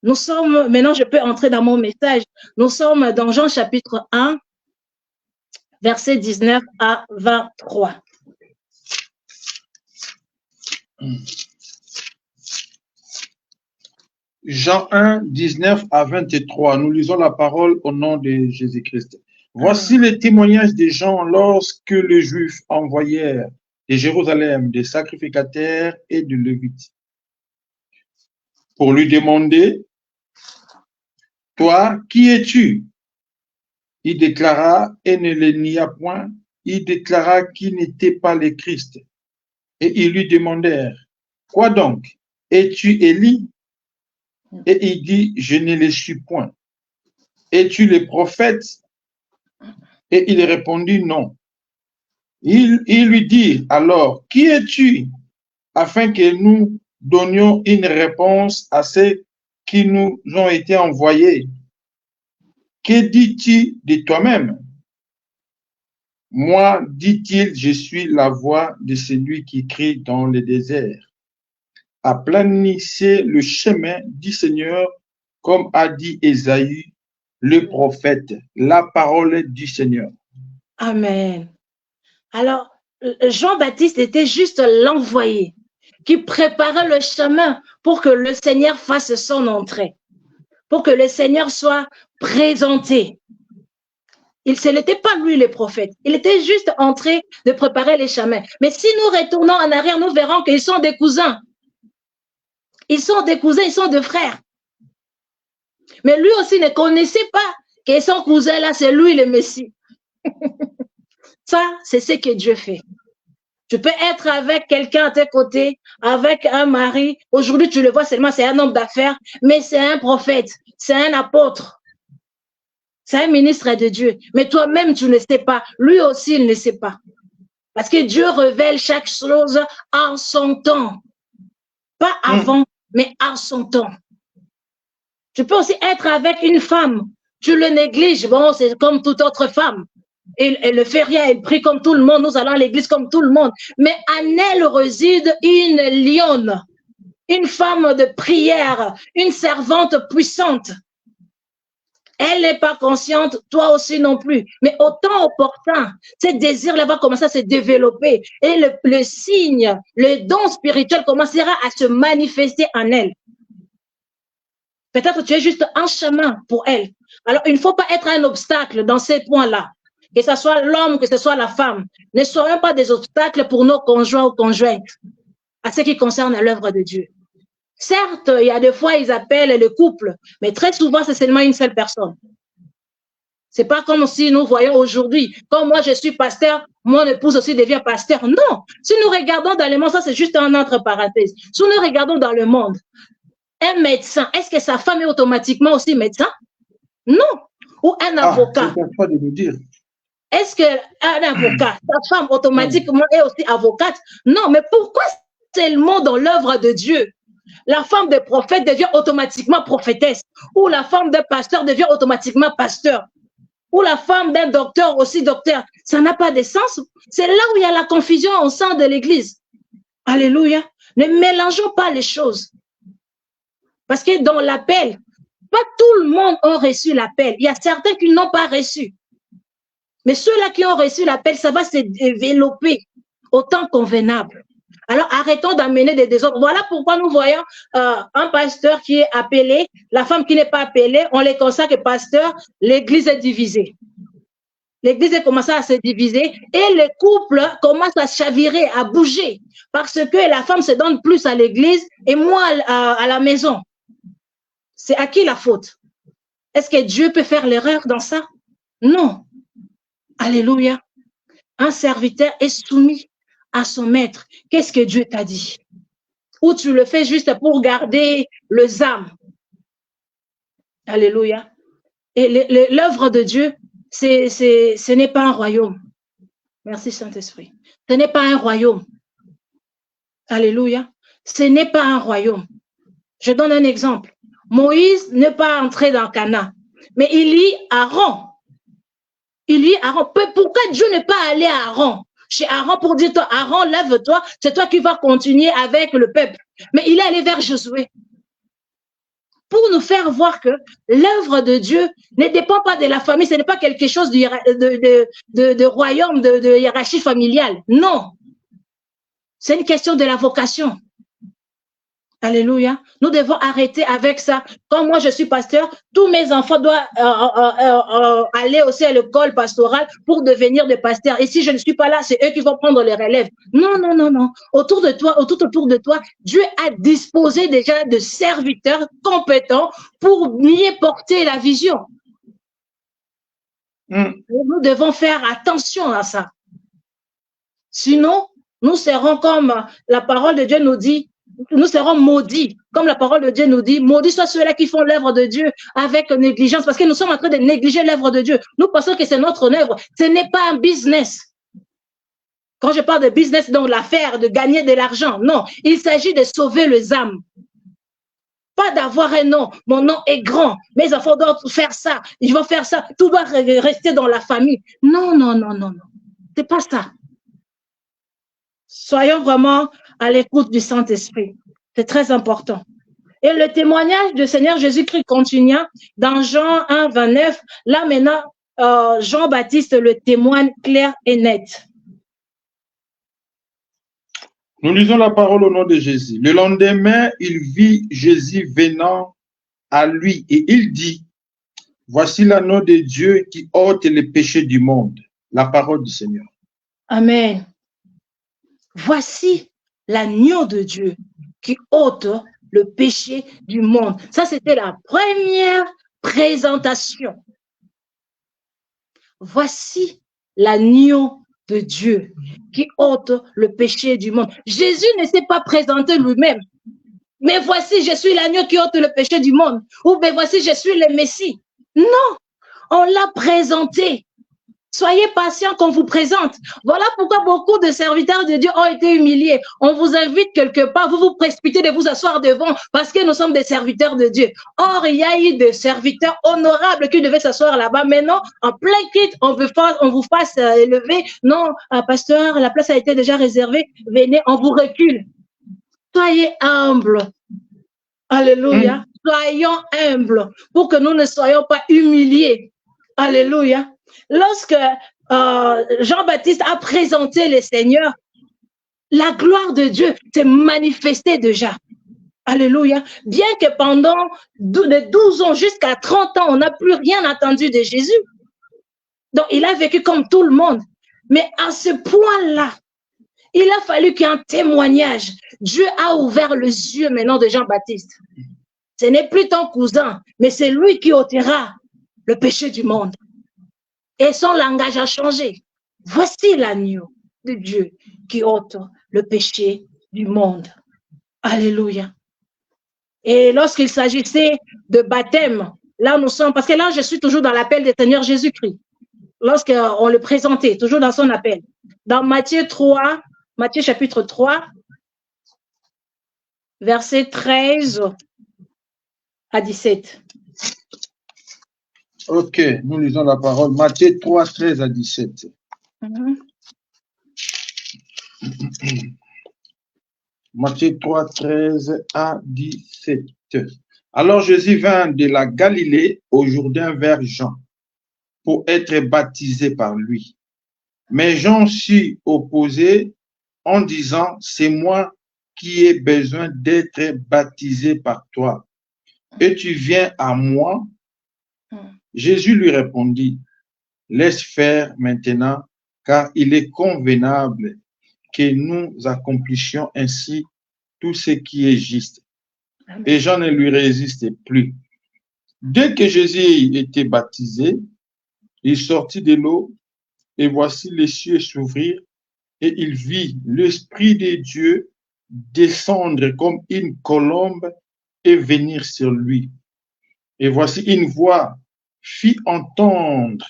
Nous sommes, maintenant je peux entrer dans mon message, nous sommes dans Jean chapitre 1, versets 19 à 23. Jean 1, 19 à 23. Nous lisons la parole au nom de Jésus-Christ. Voici les témoignages des gens lorsque les Juifs envoyèrent de Jérusalem des sacrificateurs et de Lévites pour lui demander, « Toi, qui es-tu » Il déclara et ne le nia point. Il déclara qu'il n'était pas le Christ. Et ils lui demandèrent, « Quoi donc? Es-tu Élie » Et il dit, « Je ne le suis point. » « Es-tu le prophète? » Et il répondit, « Non. » Il lui dit, « Alors, qui es-tu? » Afin que nous donnions une réponse à ceux qui nous ont été envoyés. Que dis-tu de toi-même? Moi, dit-il, je suis la voix de celui qui crie dans le désert. Aplanissez le chemin du Seigneur, comme a dit Ésaïe, le prophète, la parole du Seigneur. Amen. Alors, Jean-Baptiste était juste l'envoyé qui préparait le chemin pour que le Seigneur fasse son entrée, pour que le Seigneur soit présenté. Ce n'était pas lui le prophète, il était juste en train de préparer les chemins. Mais si nous retournons en arrière, nous verrons qu'ils sont des cousins. Ils sont des cousins, ils sont des frères. Mais lui aussi ne connaissait pas que son cousin là, c'est lui le Messie. Ça, c'est ce que Dieu fait. Tu peux être avec quelqu'un à tes côtés, avec un mari. Aujourd'hui, tu le vois seulement, c'est un homme d'affaires, mais c'est un prophète, c'est un apôtre, c'est un ministre de Dieu. Mais toi-même, tu ne sais pas. Lui aussi, il ne sait pas. Parce que Dieu révèle chaque chose en son temps. Pas avant, mais en son temps. Tu peux aussi être avec une femme. Tu le négliges. Bon, c'est comme toute autre femme. Elle ne fait rien, elle prie comme tout le monde. Nous allons à l'église comme tout le monde. Mais en elle réside une lionne, une femme de prière, une servante puissante. Elle n'est pas consciente, toi aussi non plus. Mais au temps opportun, ce désir-là va commencer à se développer et le signe, le don spirituel commencera à se manifester en elle. Peut-être que tu es juste un chemin pour elle. Alors, il ne faut pas être un obstacle dans ces points-là. Que ce soit l'homme, que ce soit la femme. Ne soyons pas des obstacles pour nos conjoints ou conjointes à ce qui concerne l'œuvre de Dieu. Certes, il y a des fois, ils appellent le couple, mais très souvent, c'est seulement une seule personne. C'est pas comme si nous voyons aujourd'hui, comme moi je suis pasteur, mon épouse aussi devient pasteur. Non, si nous regardons dans le monde, ça c'est juste un entre parenthèse. Si nous regardons dans le monde, un médecin, est-ce que sa femme est automatiquement aussi médecin? Non. Ou un avocat. C'est pas de le dire. Est-ce qu'un avocat, sa femme automatiquement est aussi avocate? Non, mais pourquoi seulement dans l'œuvre de Dieu? La femme de prophète devient automatiquement prophétesse, ou la femme d'un pasteur devient automatiquement pasteur, ou la femme d'un docteur aussi docteur. Ça n'a pas de sens. C'est là où il y a la confusion au sein de l'Église. Alléluia. Ne mélangeons pas les choses. Parce que dans l'appel, pas tout le monde a reçu l'appel. Il y a certains qui n'ont pas reçu. Mais ceux-là qui ont reçu l'appel, ça va se développer au temps convenable. Alors, arrêtons d'amener des désordres. Voilà pourquoi nous voyons un pasteur qui est appelé, la femme qui n'est pas appelée, on les consacre pasteur, l'église est divisée. L'église a commencé à se diviser et le couple commence à chavirer, à bouger, parce que la femme se donne plus à l'église et moins à la maison. C'est à qui la faute? Est-ce que Dieu peut faire l'erreur dans ça? Non. Alléluia. Un serviteur est soumis à son maître. Qu'est-ce que Dieu t'a dit? Ou tu le fais juste pour garder le âme. Alléluia. Et l'œuvre de Dieu, ce n'est pas un royaume. Merci Saint-Esprit. Ce n'est pas un royaume. Alléluia. Ce n'est pas un royaume. Je donne un exemple. Moïse n'est pas entré dans Canaan, mais il lit Aaron. Il lit Aaron. Pourquoi Dieu n'est pas allé à Aaron? Chez Aaron pour dire, toi, Aaron, lève-toi, c'est toi qui vas continuer avec le peuple. Mais il est allé vers Josué pour nous faire voir que l'œuvre de Dieu ne dépend pas de la famille, ce n'est pas quelque chose de royaume, de hiérarchie familiale. Non, c'est une question de la vocation. Alléluia. Nous devons arrêter avec ça. Comme moi, je suis pasteur, tous mes enfants doivent aller aussi à l'école pastorale pour devenir des pasteurs. Et si je ne suis pas là, c'est eux qui vont prendre les relèves. Non, non, non, non. Autour de toi, autour de toi, Dieu a disposé déjà de serviteurs compétents pour mieux porter la vision. Nous devons faire attention à ça. Sinon, nous serons comme la parole de Dieu nous dit, nous serons maudits, comme la parole de Dieu nous dit, maudits soient ceux-là qui font l'œuvre de Dieu avec négligence, parce que nous sommes en train de négliger l'œuvre de Dieu. Nous pensons que c'est notre œuvre. Ce n'est pas un business. Quand je parle de business, donc l'affaire de gagner de l'argent, non. Il s'agit de sauver les âmes. Pas d'avoir un nom. Mon nom est grand. Mes enfants doivent faire ça. Ils vont faire ça. Tout doit rester dans la famille. Non, non, non, non, non. C'est pas ça. Soyons vraiment à l'écoute du Saint-Esprit. C'est très important. Et le témoignage du Seigneur Jésus-Christ continue dans Jean 1, 29. Là maintenant, Jean-Baptiste le témoigne clair et net. Nous lisons la parole au nom de Jésus. Le lendemain, il vit Jésus venant à lui et il dit, voici l'agneau de Dieu qui ôte les péchés du monde. La parole du Seigneur. Amen. Voici l'agneau de Dieu qui ôte le péché du monde. Ça, c'était la première présentation. Voici l'agneau de Dieu qui ôte le péché du monde. Jésus ne s'est pas présenté lui-même. Mais voici, je suis l'agneau qui ôte le péché du monde. Ou bien voici, je suis le Messie. Non, on l'a présenté. Soyez patients qu'on vous présente. Voilà pourquoi beaucoup de serviteurs de Dieu ont été humiliés. On vous invite quelque part, vous vous précipitez de vous asseoir devant parce que nous sommes des serviteurs de Dieu. Or, il y a eu des serviteurs honorables qui devaient s'asseoir là-bas. Maintenant, en plein kit, on vous fasse élever. Non, pasteur, la place a été déjà réservée. Venez, on vous recule. Soyez humbles. Alléluia. Soyons humbles pour que nous ne soyons pas humiliés. Alléluia. Lorsque Jean-Baptiste a présenté le Seigneur, la gloire de Dieu s'est manifestée déjà. Alléluia. Bien que pendant de 12 ans jusqu'à 30 ans, on n'a plus rien entendu de Jésus. Donc, il a vécu comme tout le monde. Mais à ce point-là, il a fallu qu'il y ait un témoignage. Dieu a ouvert les yeux maintenant de Jean-Baptiste. Ce n'est plus ton cousin, mais c'est lui qui ôtera le péché du monde. Et son langage a changé. Voici l'agneau de Dieu qui ôte le péché du monde. Alléluia. Et lorsqu'il s'agissait de baptême, là nous sommes, parce que là je suis toujours dans l'appel du Seigneur Jésus-Christ. Lorsqu'on le présentait, toujours dans son appel. Dans Matthieu chapitre 3, versets 13 à 17. Ok, nous lisons la parole. Matthieu 3, 13 à 17. Matthieu 3, 13 à 17. Alors Jésus vint de la Galilée au Jourdain vers Jean pour être baptisé par lui. Mais Jean s'y opposait en disant, c'est moi qui ai besoin d'être baptisé par toi. Et tu viens à moi? Jésus lui répondit, laisse faire maintenant, car il est convenable que nous accomplissions ainsi tout ce qui est juste. Et Jean ne lui résistait plus. Dès que Jésus était baptisé, il sortit de l'eau, et voici les cieux s'ouvrir, et il vit l'Esprit de Dieu descendre comme une colombe et venir sur lui. Et voici une voix fit entendre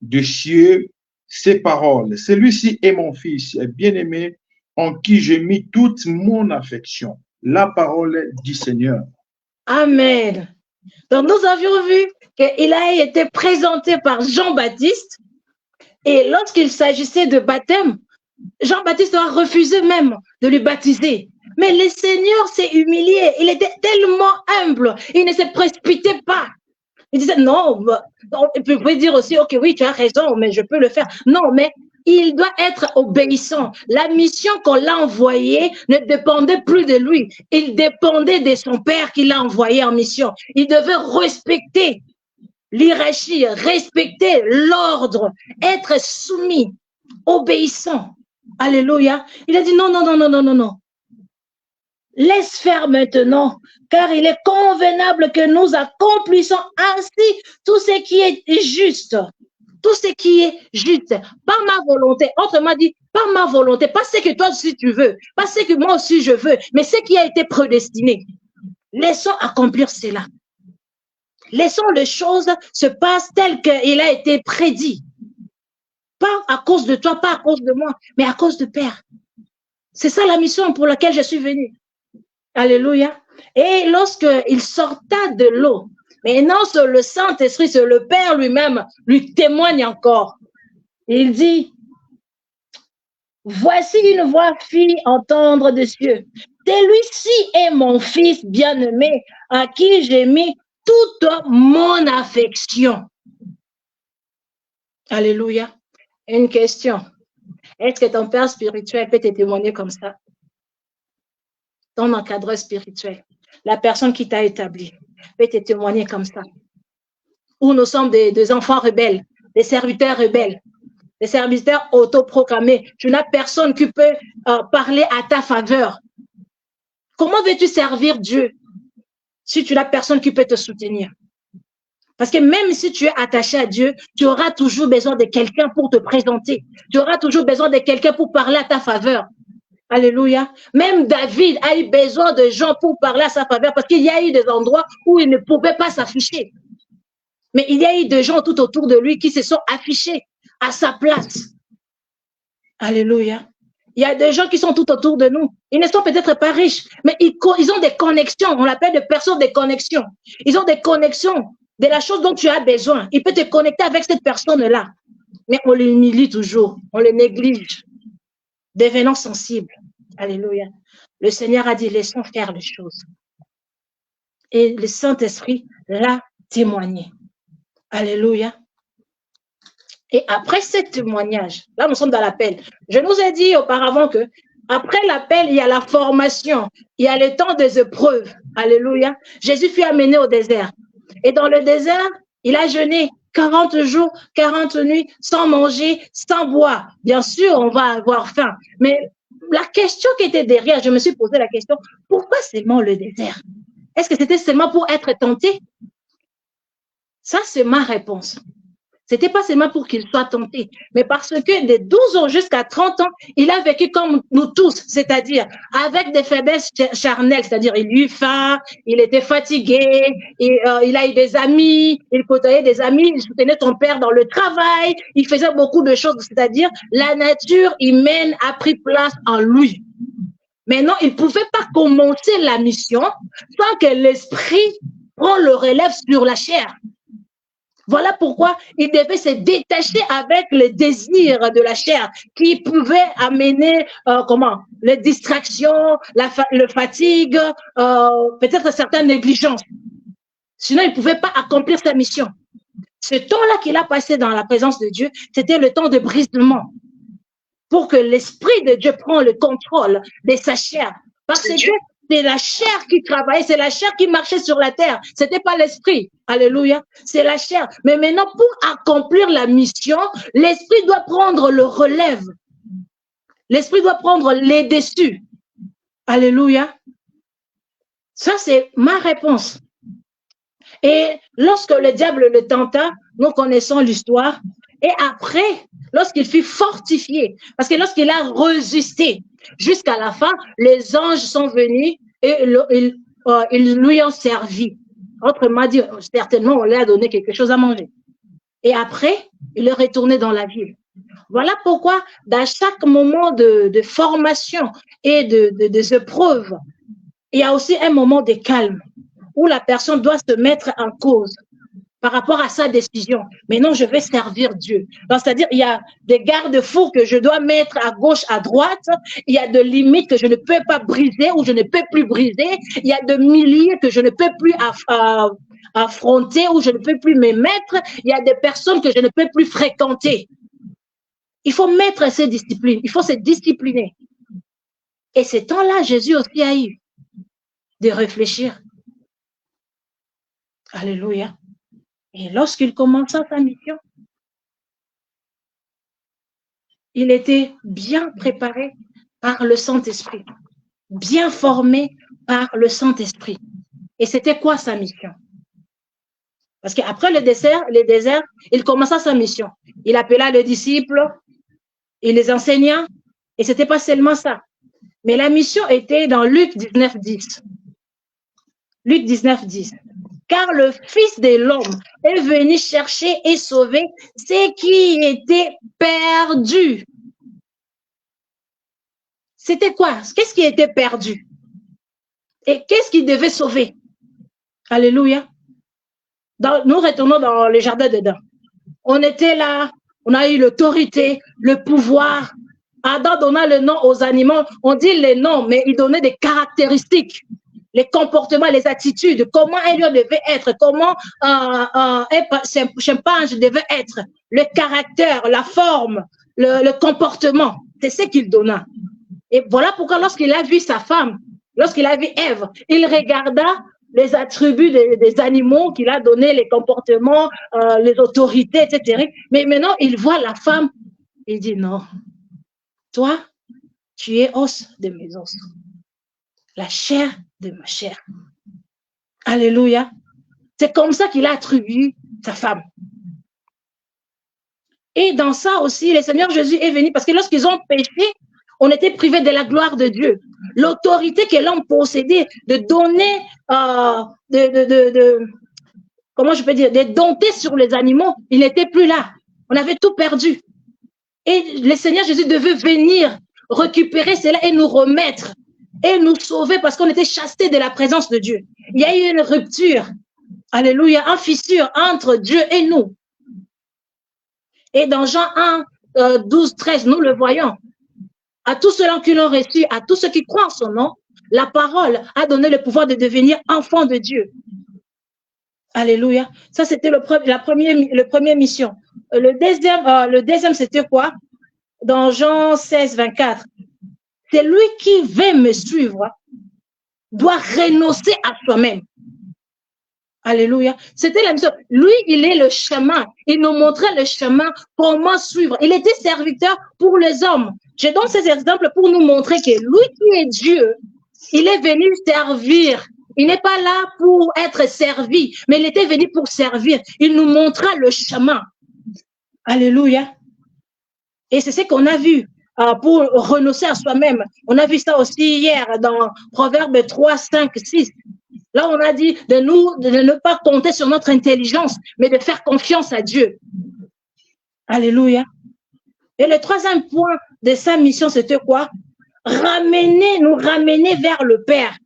de cieux ces paroles. Celui-ci est mon fils bien-aimé en qui j'ai mis toute mon affection. La parole du Seigneur. Amen. Donc nous avions vu qu'il a été présenté par Jean-Baptiste et lorsqu'il s'agissait de baptême, Jean-Baptiste a refusé même de lui baptiser. Mais le Seigneur s'est humilié. Il était tellement humble. Il ne se précipitait pas. Il disait, non, on peut dire aussi, ok, oui, tu as raison, mais je peux le faire. Non, mais il doit être obéissant. La mission qu'on l'a envoyée ne dépendait plus de lui. Il dépendait de son père qui l'a envoyé en mission. Il devait respecter l'hiérarchie, respecter l'ordre, être soumis, obéissant. Alléluia. Il a dit, non, non, non, non, non, non, non. Laisse faire maintenant, car il est convenable que nous accomplissions ainsi tout ce qui est juste. Tout ce qui est juste, par ma volonté. Autrement dit, par ma volonté, pas ce que toi aussi tu veux, pas ce que moi aussi je veux, mais ce qui a été prédestiné. Laissons accomplir cela. Laissons les choses se passer telles qu'il a été prédit. Pas à cause de toi, pas à cause de moi, mais à cause de Père. C'est ça la mission pour laquelle je suis venue. Alléluia. Et lorsqu'il sorta de l'eau, maintenant c'est le Saint-Esprit, c'est le Père lui-même, lui témoigne encore. Il dit, voici une voix fit entendre des cieux. Celui-ci est mon fils bien-aimé, à qui j'ai mis toute mon affection. Alléluia. Une question. Est-ce que ton père spirituel peut te témoigner comme ça? Ton encadreur spirituel, la personne qui t'a établi, peut te témoigner comme ça. Ou nous sommes des enfants rebelles, des serviteurs rebelles, des serviteurs autoproclamés. Tu n'as personne qui peut parler à ta faveur. Comment veux-tu servir Dieu si tu n'as personne qui peut te soutenir? Parce que même si tu es attaché à Dieu, tu auras toujours besoin de quelqu'un pour te présenter. Tu auras toujours besoin de quelqu'un pour parler à ta faveur. Alléluia. Même David a eu besoin de gens pour parler à sa faveur parce qu'il y a eu des endroits où il ne pouvait pas s'afficher. Mais il y a eu des gens tout autour de lui qui se sont affichés à sa place. Alléluia. Il y a des gens qui sont tout autour de nous. Ils ne sont peut-être pas riches, mais ils ont des connexions. On l'appelle des personnes de connexion. Ils ont des connexions de la chose dont tu as besoin. Il peut te connecter avec cette personne-là. Mais on l'humilie toujours. On le néglige. Devenant sensible. Alléluia. Le Seigneur a dit, laissons faire les choses. Et le Saint-Esprit l'a témoigné. Alléluia. Et après ce témoignage, là nous sommes dans l'appel. Je nous ai dit auparavant que après l'appel, il y a la formation, il y a le temps des épreuves. Alléluia. Jésus fut amené au désert. Et dans le désert, il a jeûné 40 jours, 40 nuits, sans manger, sans boire. Bien sûr, on va avoir faim. Mais la question qui était derrière, je me suis posé la question, pourquoi seulement le désert? Est-ce que c'était seulement pour être tenté? Ça, c'est ma réponse. C'était pas seulement pour qu'il soit tenté, mais parce que de 12 ans jusqu'à 30 ans, il a vécu comme nous tous, c'est-à-dire avec des faiblesses charnelles, c'est-à-dire il eut faim, il était fatigué, il a eu des amis, il côtoyait des amis, il soutenait son père dans le travail, il faisait beaucoup de choses, c'est-à-dire la nature humaine a pris place en lui. Maintenant, il ne pouvait pas commencer la mission sans que l'esprit prenne le relève sur la chair. Voilà pourquoi il devait se détacher avec le désir de la chair qui pouvait amener les distractions, le fatigue, peut-être certaines négligences. Sinon, il ne pouvait pas accomplir sa mission. Ce temps-là qu'il a passé dans la présence de Dieu, c'était le temps de brisement pour que l'Esprit de Dieu prenne le contrôle de sa chair. Parce que c'est la chair qui travaillait, c'est la chair qui marchait sur la terre. C'était pas l'esprit. Alléluia. C'est la chair. Mais maintenant, pour accomplir la mission, l'esprit doit prendre le relève. L'esprit doit prendre les dessus. Alléluia. Ça, c'est ma réponse. Et lorsque le diable le tenta, nous connaissons l'histoire. Et après, lorsqu'il fut fortifié, parce que lorsqu'il a résisté jusqu'à la fin, les anges sont venus et ils lui ont servi. Autrement dit, certainement, on lui a donné quelque chose à manger. Et après, il est retourné dans la ville. Voilà pourquoi, dans chaque moment de formation et des épreuves, il y a aussi un moment de calme où la personne doit se mettre en cause par rapport à sa décision. Mais non, je vais servir Dieu. C'est-à-dire, il y a des garde-fous que je dois mettre à gauche, à droite. Il y a des limites que je ne peux pas briser ou je ne peux plus briser. Il y a des milieux que je ne peux plus affronter ou je ne peux plus me mettre. Il y a des personnes que je ne peux plus fréquenter. Il faut mettre ces disciplines. Il faut se discipliner. Et ce temps-là, Jésus aussi a eu de réfléchir. Alléluia. Et lorsqu'il commença sa mission, il était bien préparé par le Saint-Esprit, bien formé par le Saint-Esprit. Et c'était quoi sa mission? Parce qu'après le désert, il commença sa mission. Il appela les disciples, il les enseigna, et ce n'était pas seulement ça. Mais la mission était dans Luc 19:10. Luc 19:10. Car le Fils de l'homme est venu chercher et sauver ce qui était perdu. C'était quoi? Qu'est-ce qui était perdu? Et qu'est-ce qu'il devait sauver? Alléluia. Nous retournons dans le jardin d'Éden. On était là, on a eu l'autorité, le pouvoir. Adam donna le nom aux animaux. On dit les noms, mais il donnait des caractéristiques. Les comportements, les attitudes, comment un lion devait être, comment un chimpanzé devait être, le caractère, la forme, le comportement, c'est ce qu'il donna. Et voilà pourquoi lorsqu'il a vu sa femme, lorsqu'il a vu Ève, il regarda les attributs des animaux qu'il a donné, les comportements, les autorités, etc. Mais maintenant, il voit la femme, il dit non, toi, tu es os de mes os. La chair de ma chair. Alléluia. C'est comme ça qu'il a attribué sa femme. Et dans ça aussi, le Seigneur Jésus est venu parce que lorsqu'ils ont péché, on était privé de la gloire de Dieu. L'autorité que l'homme possédait de donner, comment je peux dire, de dompter sur les animaux, il n'était plus là. On avait tout perdu. Et le Seigneur Jésus devait venir récupérer cela et nous remettre et nous sauver parce qu'on était chassés de la présence de Dieu. Il y a eu une rupture, alléluia, une fissure entre Dieu et nous. Et dans Jean 1, 12, 13, nous le voyons. À tous ceux qui l'ont reçu, à tous ceux qui croient en son nom, la parole a donné le pouvoir de devenir enfant de Dieu. Alléluia. Ça, c'était le premier mission. Le deuxième, c'était quoi? Dans Jean 16, 24. C'est lui qui veut me suivre, doit renoncer à soi-même. Alléluia. C'était la mission. Lui, il est le chemin. Il nous montrait le chemin, comment suivre. Il était serviteur pour les hommes. Je donne ces exemples pour nous montrer que lui qui est Dieu, il est venu servir. Il n'est pas là pour être servi, mais il était venu pour servir. Il nous montra le chemin. Alléluia. Et c'est ce qu'on a vu pour renoncer à soi-même. On a vu ça aussi hier dans Proverbes 3, 5, 6. Là, on a dit de ne pas compter sur notre intelligence, mais de faire confiance à Dieu. Alléluia. Et le troisième point de sa mission, c'était quoi? Nous ramener vers le Père.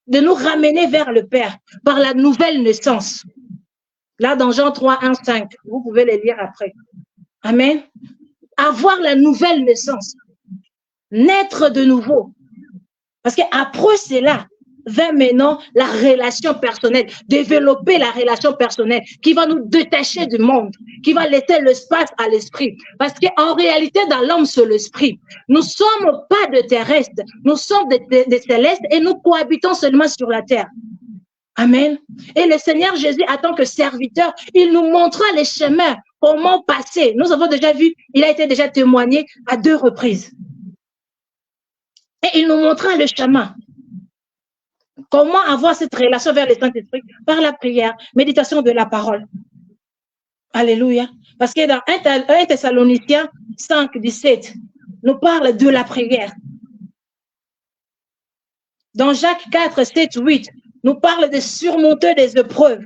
De nous ramener vers le Père par la nouvelle naissance. Là, dans Jean 3, 1, 5, vous pouvez les lire après. Amen. Avoir la nouvelle naissance. Naître de nouveau. Parce qu'après cela, vers maintenant la relation personnelle, développer la relation personnelle qui va nous détacher du monde, qui va laisser l'espace à l'esprit. Parce qu'en réalité, dans l'homme, c'est l'esprit. Nous ne sommes pas de terrestres, nous sommes des célestes et nous cohabitons seulement sur la terre. Amen. Et le Seigneur Jésus, en tant que serviteur, il nous montra les chemins, comment passer. Nous avons déjà vu, il a été déjà témoigné à 2 reprises. Et il nous montra le chemin. Comment avoir cette relation vers le Saint-Esprit? Par la prière, méditation de la parole. Alléluia. Parce que dans 1 Thessaloniciens 5, 17, nous parle de la prière. Dans Jacques 4, 7, 8, nous parle de surmonter des épreuves,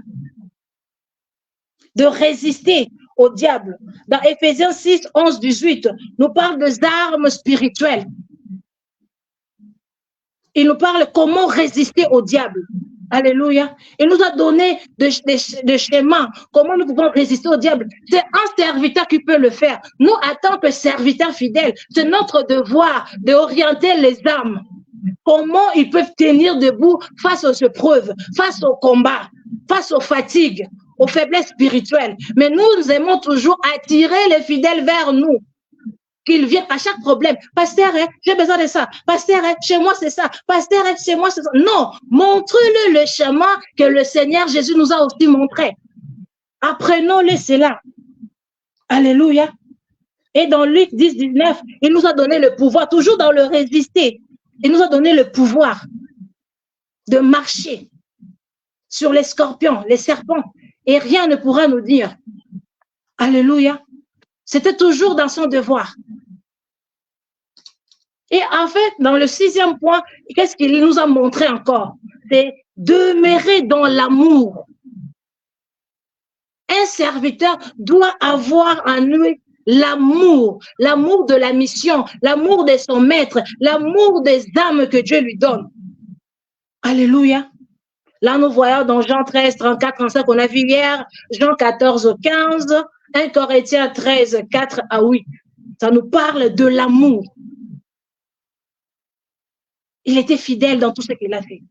de résister au diable. Dans Éphésiens 6, 11, 18, nous parle des armes spirituelles. Il nous parle comment résister au diable. Alléluia. Il nous a donné des schémas. Comment nous pouvons résister au diable. C'est un serviteur qui peut le faire. Nous, en tant que serviteurs fidèles, c'est notre devoir d'orienter les âmes. Comment ils peuvent tenir debout face aux épreuves, face au combat, face aux fatigues, aux faiblesses spirituelles. Mais nous aimons toujours attirer les fidèles vers nous. Qu'ils viennent à chaque problème. Pasteur, j'ai besoin de ça. Pasteur, chez moi, c'est ça. Pasteur, chez moi, c'est ça. Non, montre-le le chemin que le Seigneur Jésus nous a aussi montré. Apprenons-le cela. Alléluia. Et dans Luc 10, 19, il nous a donné le pouvoir, toujours dans le résister. Il nous a donné le pouvoir de marcher sur les scorpions, les serpents, et rien ne pourra nous dire. Alléluia. C'était toujours dans son devoir. Et en fait, dans le 6e point, qu'est-ce qu'il nous a montré encore? C'est demeurer dans l'amour. Un serviteur doit avoir en lui l'amour de la mission, l'amour de son maître, l'amour des âmes que Dieu lui donne. Alléluia. Là, nous voyons dans Jean 13, 34, 35, qu'on a vu hier, Jean 14, 15, 1 Corinthiens 13, 4 à 8. Ça nous parle de l'amour. Il était fidèle dans tout ce qu'il a fait.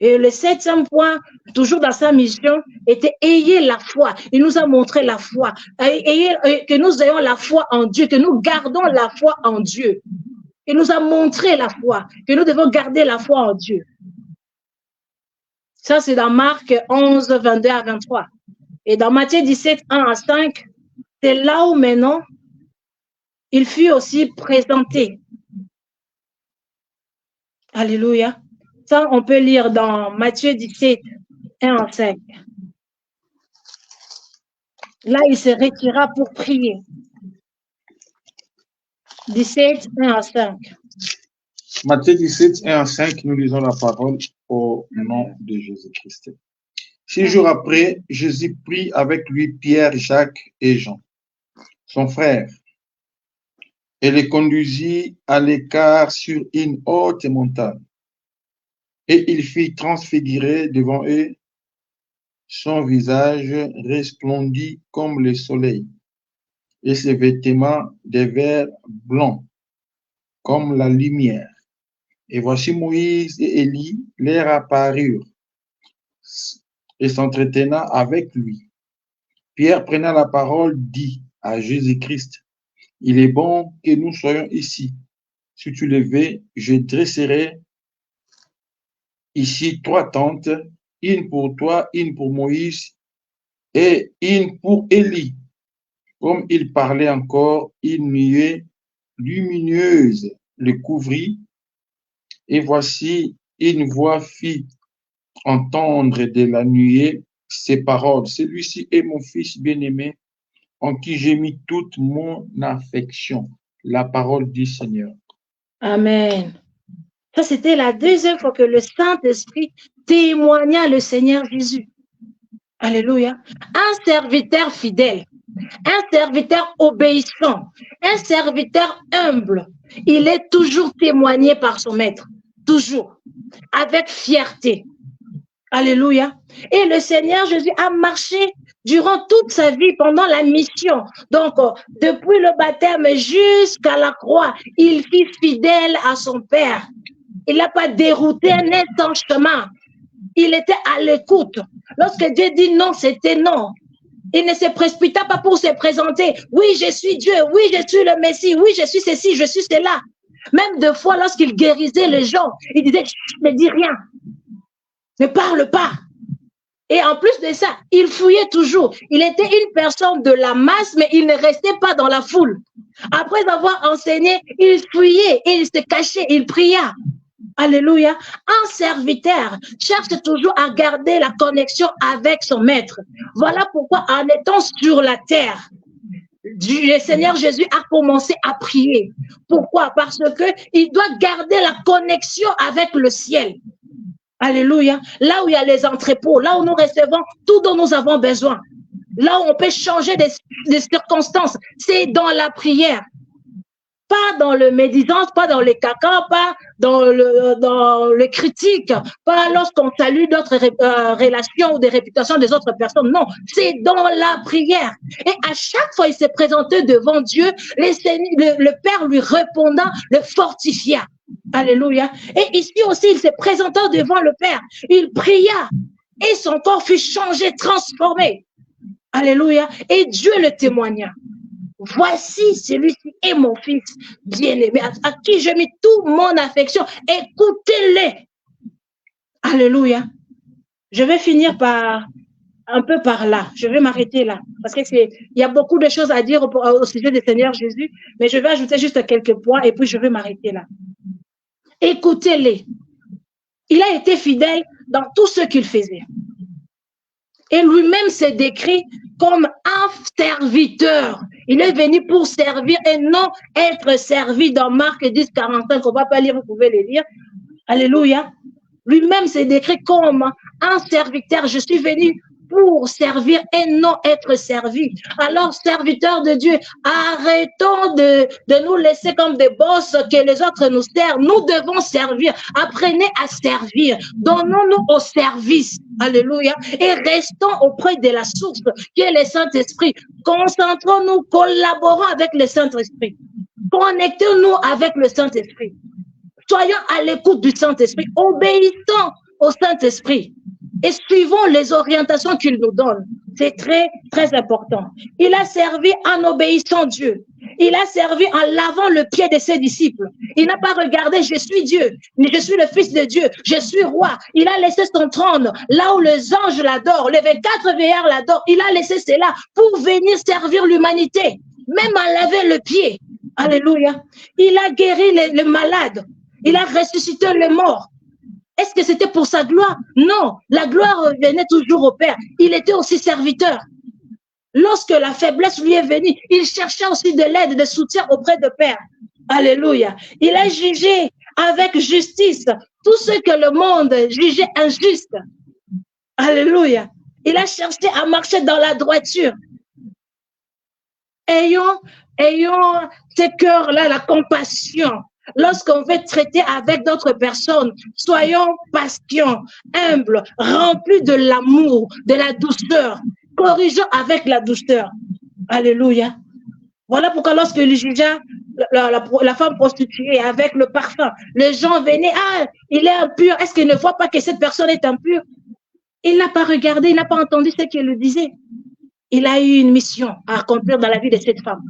Et le 7e point, toujours dans sa mission, était ayez la foi. Il nous a montré la foi. Que nous ayons la foi en Dieu, que nous gardons la foi en Dieu. Il nous a montré la foi, que nous devons garder la foi en Dieu. Ça, c'est dans Marc 11, 22 à 23. Et dans Matthieu 17, 1 à 5, c'est là où maintenant, il fut aussi présenté. Alléluia. Ça, on peut lire dans Matthieu 17, 1 à 5. Là, il se retira pour prier. 17, 1 à 5. Matthieu 17, 1 à 5, nous lisons la parole au nom de Jésus-Christ. 6 jours après, Jésus prit avec lui Pierre, Jacques et Jean, son frère, et les conduisit à l'écart sur une haute montagne. Et il fit transfigurer devant eux, son visage resplendit comme le soleil, et ses vêtements devinrent blancs comme la lumière. Et voici Moïse et Élie leur apparurent et s'entretenant avec lui. Pierre, prenant la parole, dit à Jésus-Christ, « Il est bon que nous soyons ici. Si tu le veux, je dresserai ici 3 tentes, une pour toi, une pour Moïse et une pour Élie. » Comme il parlait encore, une nuée lumineuse le couvrit, et voici une voix fit entendre de la nuée ces paroles. Celui-ci est mon fils bien-aimé, en qui j'ai mis toute mon affection. La parole du Seigneur. Amen. Ça, c'était la deuxième fois que le Saint-Esprit témoigna le Seigneur Jésus. Alléluia. Un serviteur fidèle, un serviteur obéissant, un serviteur humble. Il est toujours témoigné par son maître. Toujours. Avec fierté. Alléluia. Et le Seigneur Jésus a marché durant toute sa vie pendant la mission. Donc, depuis le baptême jusqu'à la croix, il fut fidèle à son Père. Il n'a pas dérouté un instant chemin. Il était à l'écoute. Lorsque Dieu dit non, c'était non. Il ne se précipita pas pour se présenter. Oui, je suis Dieu. Oui, je suis le Messie. Oui, je suis ceci, je suis cela. Même deux fois, lorsqu'il guérissait les gens, il disait, ne dis rien. Ne parle pas. Et en plus de ça, il fouillait toujours. Il était une personne de la masse, mais il ne restait pas dans la foule. Après avoir enseigné, il fouillait, il se cachait, il pria. Alléluia. Un serviteur cherche toujours à garder la connexion avec son maître. Voilà pourquoi en étant sur la terre, le Seigneur Jésus a commencé à prier. Pourquoi? Parce qu'il doit garder la connexion avec le ciel. Alléluia. Là où il y a les entrepôts, là où nous recevons tout dont nous avons besoin, là où on peut changer des circonstances, c'est dans la prière. Pas dans le médisance, pas dans les caca, pas dans le critique, pas lorsqu'on salue d'autres relations ou des réputations des autres personnes. Non, c'est dans la prière. Et à chaque fois, il s'est présenté devant Dieu, le Père lui répondant, le fortifia. Alléluia. Et ici aussi, il s'est présenté devant le Père. Il pria et son corps fut changé, transformé. Alléluia. Et Dieu le témoigna. Voici celui-ci est mon fils bien-aimé, à qui je mets toute mon affection. Écoutez-le. Alléluia. Je vais finir un peu par là. Je vais m'arrêter là. Parce qu'il y a beaucoup de choses à dire au sujet du Seigneur Jésus, mais je vais ajouter juste quelques points et puis je vais m'arrêter là. Écoutez-le. Il a été fidèle dans tout ce qu'il faisait. Et lui-même s'est décrit comme un serviteur. Il est venu pour servir et non être servi. Dans Marc 10, 45, on ne va pas lire, vous pouvez les lire. Alléluia. Lui-même s'est décrit comme un serviteur. Je suis venu pour servir et non être servi. Alors, serviteurs de Dieu, arrêtons de nous laisser comme des boss que les autres nous servent. Nous devons servir. Apprenez à servir. Donnons-nous au service. Alléluia. Et restons auprès de la source qui est le Saint-Esprit. Concentrons-nous, collaborons avec le Saint-Esprit. Connectons-nous avec le Saint-Esprit. Soyons à l'écoute du Saint-Esprit. Obéissons au Saint-Esprit. Et suivons les orientations qu'il nous donne. C'est très, très important. Il a servi en obéissant Dieu. Il a servi en lavant le pied de ses disciples. Il n'a pas regardé, je suis Dieu, mais je suis le Fils de Dieu, je suis roi. Il a laissé son trône là où les anges l'adorent, les 24 vieillards l'adorent. Il a laissé cela pour venir servir l'humanité, même à laver le pied. Alléluia. Il a guéri les malades. Il a ressuscité les morts. Est-ce que c'était pour sa gloire? Non, la gloire venait toujours au Père. Il était aussi serviteur. Lorsque la faiblesse lui est venue, il cherchait aussi de l'aide, de soutien auprès de Père. Alléluia. Il a jugé avec justice tout ce que le monde jugeait injuste. Alléluia. Il a cherché à marcher dans la droiture. Ayons ce cœur-là, la compassion. Lorsqu'on veut traiter avec d'autres personnes, soyons patients, humbles, remplis de l'amour, de la douceur. Corrigeons avec la douceur. Alléluia. Voilà pourquoi lorsque il jugea la femme prostituée avec le parfum, les gens venaient, ah, il est impur. Est-ce qu'il ne voit pas que cette personne est impure? Il n'a pas regardé, il n'a pas entendu ce qu'il lui disait. Il a eu une mission à accomplir dans la vie de cette femme.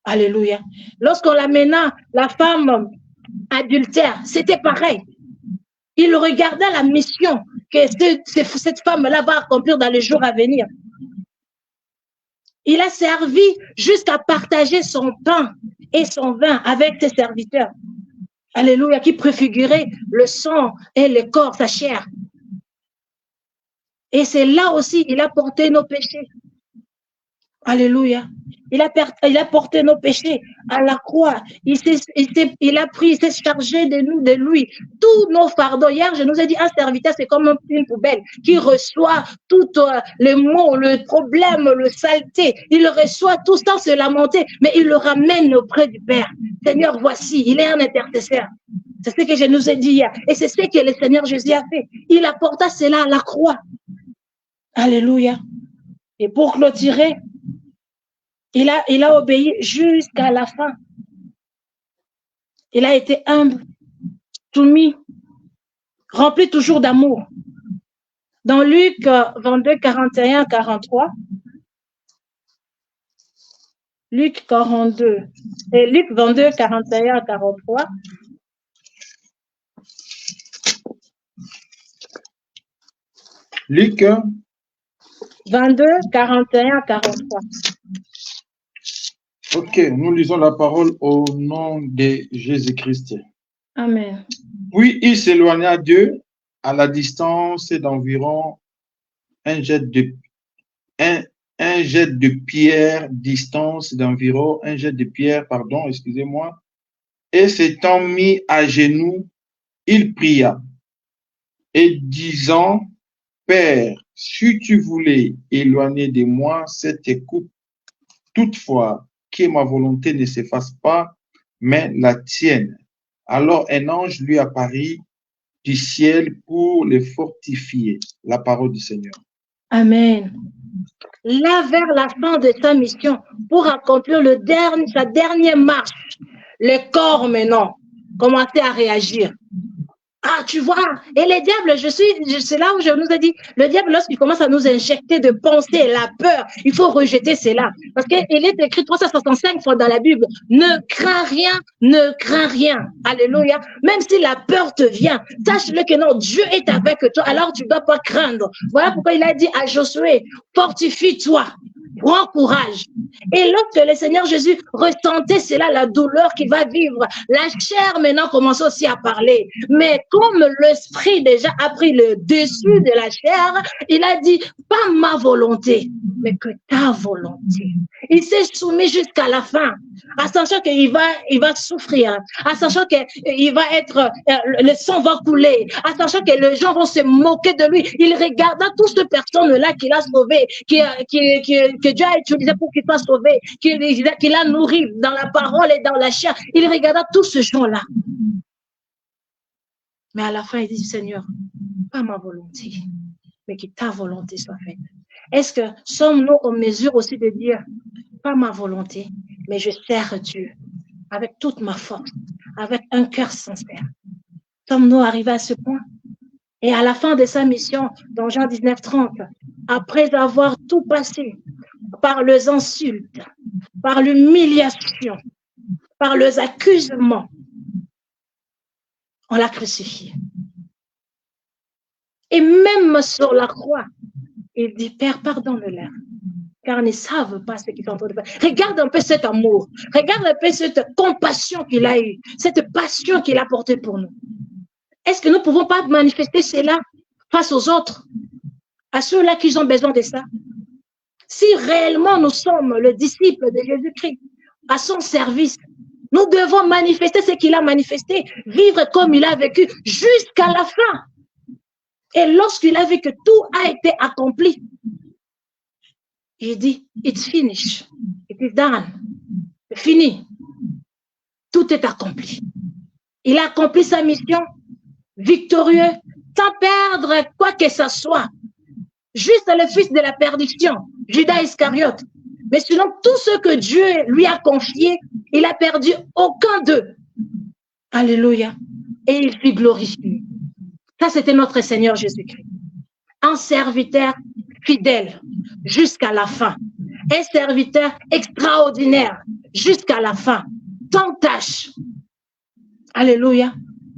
Alléluia. Lorsqu'on l'amena, la femme adultère, c'était pareil. Il regardait la mission que cette femme-là va accomplir dans les jours à venir. Il a servi jusqu'à partager son pain et son vin avec ses serviteurs. Alléluia, qui préfigurait le sang et le corps, sa chair. Et c'est là aussi, il a porté nos péchés. Alléluia. Il a porté nos péchés à la croix. Il s'est chargé de nous, de lui. Tous nos fardeaux. Hier, je nous ai dit, un serviteur, c'est comme une poubelle qui reçoit tous les maux, le problème, le saleté. Il reçoit tout sans se lamenter, mais il le ramène auprès du Père. Seigneur, voici, il est un intercesseur. C'est ce que je nous ai dit hier. Et c'est ce que le Seigneur Jésus a fait. Il apporta cela à la croix. Alléluia. Et pour clôturer, il a obéi jusqu'à la fin. Il a été humble, soumis, rempli toujours d'amour. Dans Luc 22, 41, 43, Luc 22, 41, 43, Luc 22, 41, 43. Ok, nous lisons la parole au nom de Jésus-Christ. Amen. Puis il s'éloigna d'eux à la distance d'environ un jet de pierre, excusez-moi, et s'étant mis à genoux, il pria et disant, Père, si tu voulais éloigner de moi cette coupe, toutefois, que ma volonté ne se fasse pas, mais la tienne. Alors un ange lui apparut du ciel pour les fortifier. La parole du Seigneur. Amen. Là, vers la fin de sa mission, pour accomplir sa dernière marche, le corps maintenant commençait à réagir. Ah, tu vois, et les diables, c'est là où je nous ai dit, le diable, lorsqu'il commence à nous injecter de pensées, la peur, il faut rejeter cela. Parce qu'il est écrit 365 fois dans la Bible, ne crains rien, ne crains rien. Alléluia. Même si la peur te vient, sache-le que non, Dieu est avec toi, alors tu ne dois pas craindre. Voilà pourquoi il a dit à Josué, fortifie-toi. Prends courage. Et lorsque le Seigneur Jésus ressentait cela, la douleur qu'il va vivre, la chair maintenant commence aussi à parler. Mais comme l'esprit déjà a pris le dessus de la chair, il a dit, pas ma volonté, mais que ta volonté. Il s'est soumis jusqu'à la fin, à sachant qu'il va souffrir, à sachant qu'il va être, le sang va couler, à sachant que les gens vont se moquer de lui. Il regarda toutes ces personnes-là qu'il a sauvées, que Dieu a utilisé pour qu'il soit sauvé, qu'il a nourri dans la parole et dans la chair. Il regarda tous ces gens-là. Mais à la fin, il dit, Seigneur, pas ma volonté, mais que ta volonté soit faite. Est-ce que sommes-nous en mesure aussi de dire, pas ma volonté, mais je sers Dieu avec toute ma force, avec un cœur sincère? Sommes-nous arrivés à ce point? Et à la fin de sa mission, dans Jean 19, 30, après avoir tout passé, par les insultes, par l'humiliation, par les accusements, on l'a crucifié. Et même sur la croix, il dit, Père, pardonne-leur, car ils ne savent pas ce qu'ils sont en train de faire. Regarde un peu cet amour, regarde un peu cette compassion qu'il a eue, cette passion qu'il a portée pour nous. Est-ce que nous ne pouvons pas manifester cela face aux autres, à ceux-là qui ont besoin de ça? Si réellement nous sommes le disciple de Jésus-Christ, à son service, nous devons manifester ce qu'il a manifesté, vivre comme il a vécu jusqu'à la fin. Et lorsqu'il a vu que tout a été accompli, il dit, it's finished, it is done, c'est fini, tout est accompli. Il a accompli sa mission victorieux, sans perdre quoi que ce soit. Juste le fils de la perdition, Judas Iscariote. Mais sinon, tout ce que Dieu lui a confié, il a perdu aucun d'eux. Alléluia. Et il fut glorifié. Ça, c'était notre Seigneur Jésus-Christ. Un serviteur fidèle jusqu'à la fin. Un serviteur extraordinaire jusqu'à la fin. Sans tâche. Alléluia.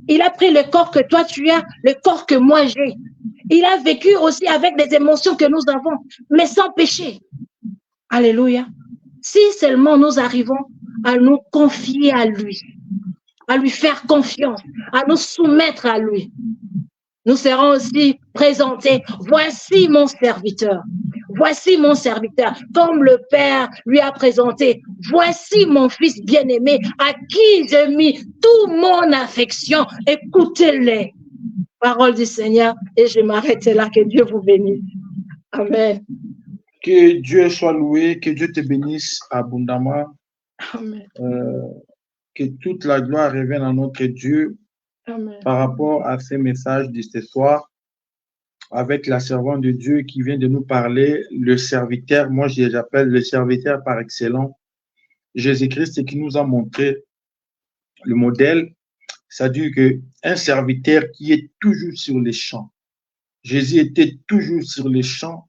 Il a pris le corps que toi tu as, le corps que moi j'ai. Il a vécu aussi avec des émotions que nous avons, mais sans péché. Alléluia. Si seulement nous arrivons à nous confier à lui, à lui faire confiance, à nous soumettre à lui, nous serons aussi présentés. Voici mon serviteur. Voici mon serviteur. Comme le Père lui a présenté. Voici mon fils bien-aimé à qui j'ai mis toute mon affection. Écoutez-les. Parole du Seigneur. Et je m'arrête là. Que Dieu vous bénisse. Amen. Que Dieu soit loué. Que Dieu te bénisse abondamment. Amen. Que toute la gloire revienne à notre Dieu. Amen. Par rapport à ces messages de ce soir, avec la servante de Dieu qui vient de nous parler, le serviteur, moi j'appelle le serviteur par excellence, Jésus-Christ, qui nous a montré le modèle, c'est-à-dire qu'un serviteur qui est toujours sur les champs. Jésus était toujours sur les champs.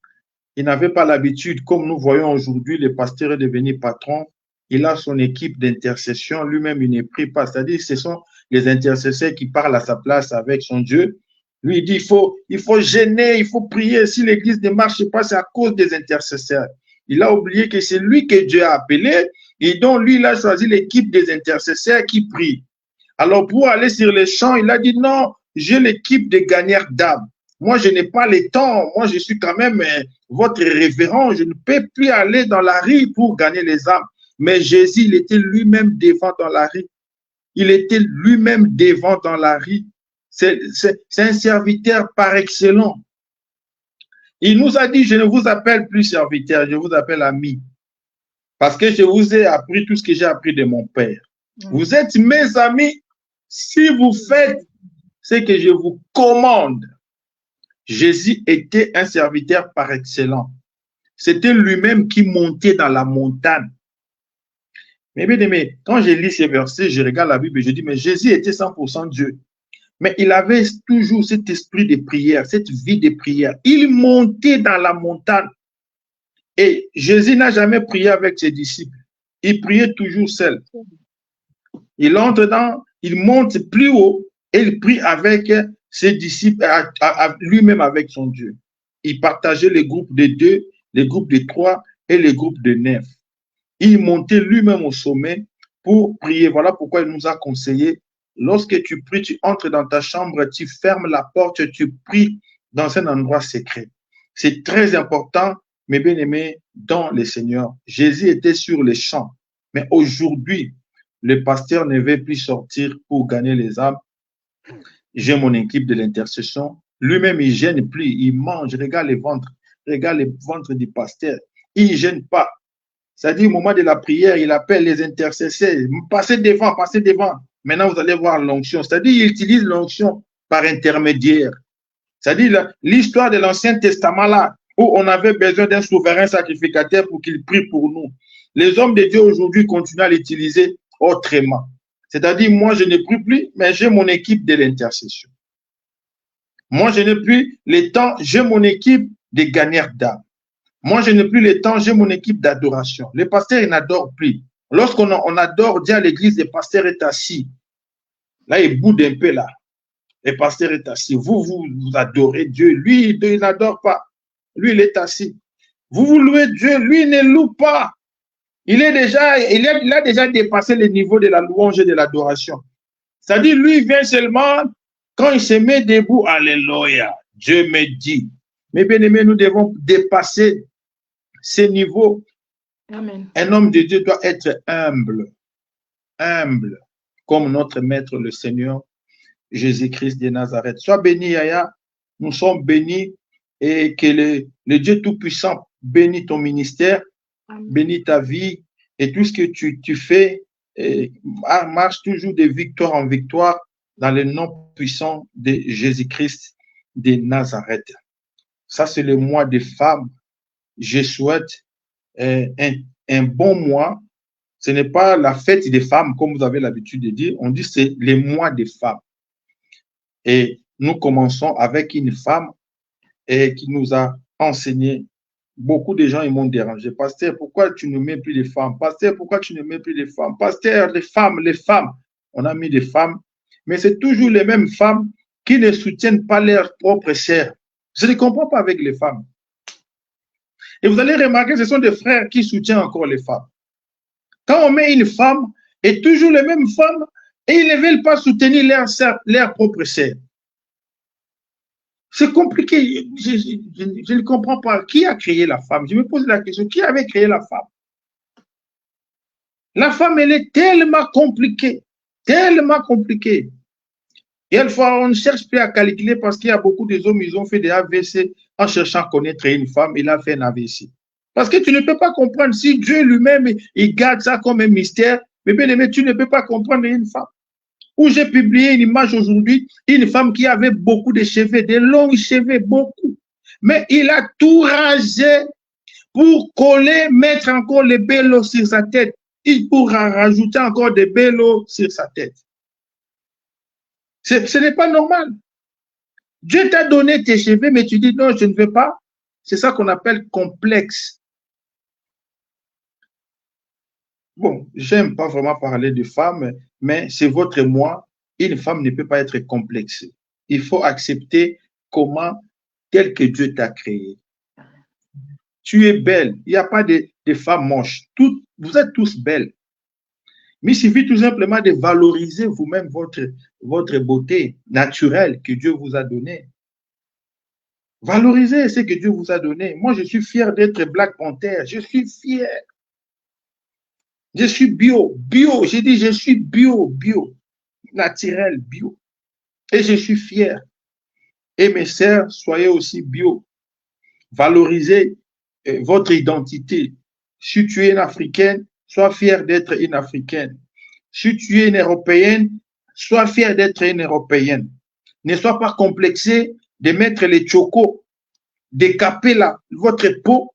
Il n'avait pas l'habitude, comme nous voyons aujourd'hui, le pasteur est devenu patron. Il a son équipe d'intercession. Lui-même, il ne prie pas. C'est-à-dire ce sont les intercesseurs qui parlent à sa place avec son Dieu. Lui, il dit, il faut gêner, il faut prier. Si l'église ne marche pas, c'est à cause des intercesseurs. Il a oublié que c'est lui que Dieu a appelé et donc lui, il a choisi l'équipe des intercesseurs qui prient. Alors, pour aller sur les champs, il a dit, non, j'ai l'équipe des gagnants d'âmes. Moi, je n'ai pas le temps. Moi, je suis quand même votre révérend. Je ne peux plus aller dans la rue pour gagner les âmes. Mais Jésus, il était lui-même devant dans la rue. Il était lui-même devant dans la rue. C'est un serviteur par excellence. Il nous a dit, je ne vous appelle plus serviteur, je vous appelle ami. Parce que je vous ai appris tout ce que j'ai appris de mon Père. Vous êtes mes amis si vous faites ce que je vous commande. Jésus était un serviteur par excellence. C'était lui-même qui montait dans la montagne. Mais bien aimé, quand je lis ces versets, je regarde la Bible et je dis, mais Jésus était 100% Dieu. Mais il avait toujours cet esprit de prière, cette vie de prière. Il montait dans la montagne. Et Jésus n'a jamais prié avec ses disciples. Il priait toujours seul. Il entre il monte plus haut et il prie avec ses disciples, lui-même avec son Dieu. Il partageait les groupes de 2, les groupes de 3 et les groupes de 9. Il montait lui-même au sommet pour prier. Voilà pourquoi il nous a conseillé, lorsque tu pries, tu entres dans ta chambre, tu fermes la porte, tu pries dans un endroit secret. C'est très important, mes bien-aimés, dans le Seigneur. Jésus était sur les champs, mais aujourd'hui, le pasteur ne veut plus sortir pour gagner les âmes. J'ai mon équipe de l'intercession. Lui-même, il ne gêne plus, il mange, regarde les ventres du pasteur. Il ne gêne pas. C'est-à-dire, au moment de la prière, il appelle les intercesseurs. Passez devant, passez devant. Maintenant, vous allez voir l'onction. C'est-à-dire, il utilise l'onction par intermédiaire. C'est-à-dire, l'histoire de l'Ancien Testament là, où on avait besoin d'un souverain sacrificateur pour qu'il prie pour nous. Les hommes de Dieu aujourd'hui continuent à l'utiliser autrement. C'est-à-dire, moi, je ne prie plus, mais j'ai mon équipe de l'intercession. Moi, je n'ai plus le temps, j'ai mon équipe de gagnants d'âme. Moi, je n'ai plus le temps, j'ai mon équipe d'adoration. Le pasteur, il n'adore plus. Lorsqu'on adore Dieu à l'église, le pasteur est assis. Là, il boude un peu là. Le pasteur est assis. Vous adorez Dieu. Lui, il n'adore pas. Lui, il est assis. Vous louez Dieu. Lui, il ne loue pas. Il a déjà dépassé le niveau de la louange et de l'adoration. C'est-à-dire, lui, il vient seulement quand il se met debout. Alléluia. Dieu me dit. Mais bien aimé, nous devons dépasser ces niveaux, Amen. un homme de Dieu doit être humble, humble, comme notre Maître, le Seigneur Jésus-Christ de Nazareth. Sois béni, Yaya. Nous sommes bénis et que le Dieu Tout-Puissant bénisse ton ministère, Amen. bénisse ta vie et tout ce que tu fais. Et marche toujours de victoire en victoire dans le nom puissant de Jésus-Christ de Nazareth. Ça, c'est le mois des femmes. Je souhaite un bon mois. Ce n'est pas la fête des femmes, comme vous avez l'habitude de dire. On dit c'est le mois des femmes. Et nous commençons avec une femme qui nous a enseigné. Beaucoup de gens ils m'ont dérangé. Pasteur, pourquoi tu ne mets plus les femmes? Pasteur, pourquoi tu ne mets plus les femmes? Pasteur, les femmes. On a mis des femmes, mais c'est toujours les mêmes femmes qui ne soutiennent pas leurs propres sœurs. Je ne comprends pas avec les femmes. Et vous allez remarquer, ce sont des frères qui soutiennent encore les femmes. Quand on met une femme, et toujours les mêmes femmes, et ils ne veulent pas soutenir leur propre sœur. C'est compliqué. Je ne comprends pas. Qui a créé la femme? Je me pose la question. Qui avait créé la femme? La femme, elle est tellement compliquée. Tellement compliquée. Et une fois, on ne cherche plus à calculer parce qu'il y a beaucoup d'hommes, ils ont fait des AVC en cherchant à connaître une femme. Il a fait un AVC. Parce que tu ne peux pas comprendre si Dieu lui-même, il garde ça comme un mystère. Mais bien aimé, tu ne peux pas comprendre une femme. Où j'ai publié une image aujourd'hui, une femme qui avait beaucoup de cheveux, de longs cheveux, beaucoup. Mais il a tout rasé pour coller, mettre encore les bélos sur sa tête. Il pourra rajouter encore des bélos sur sa tête. Ce n'est pas normal. Dieu t'a donné tes cheveux, mais tu dis non, je ne veux pas. C'est ça qu'on appelle complexe. Bon, j'aime pas vraiment parler de femmes, mais c'est votre moi. Une femme ne peut pas être complexée. Il faut accepter comment, tel que Dieu t'a créé. Tu es belle. Il n'y a pas de femmes moches. Vous êtes tous belles. Mais il suffit tout simplement de valoriser vous-même votre beauté naturelle que Dieu vous a donnée. Valorisez ce que Dieu vous a donné. Moi, je suis fier d'être Black Panther. Je suis fier. Je suis bio. J'ai dit je suis bio, naturel, bio. Et je suis fier. Et mes sœurs, soyez aussi bio. Valorisez votre identité. Si tu es une Africaine, sois fier d'être une Africaine. Si tu es une Européenne, sois fier d'être une Européenne. Ne sois pas complexé de mettre les chocos, de caper votre peau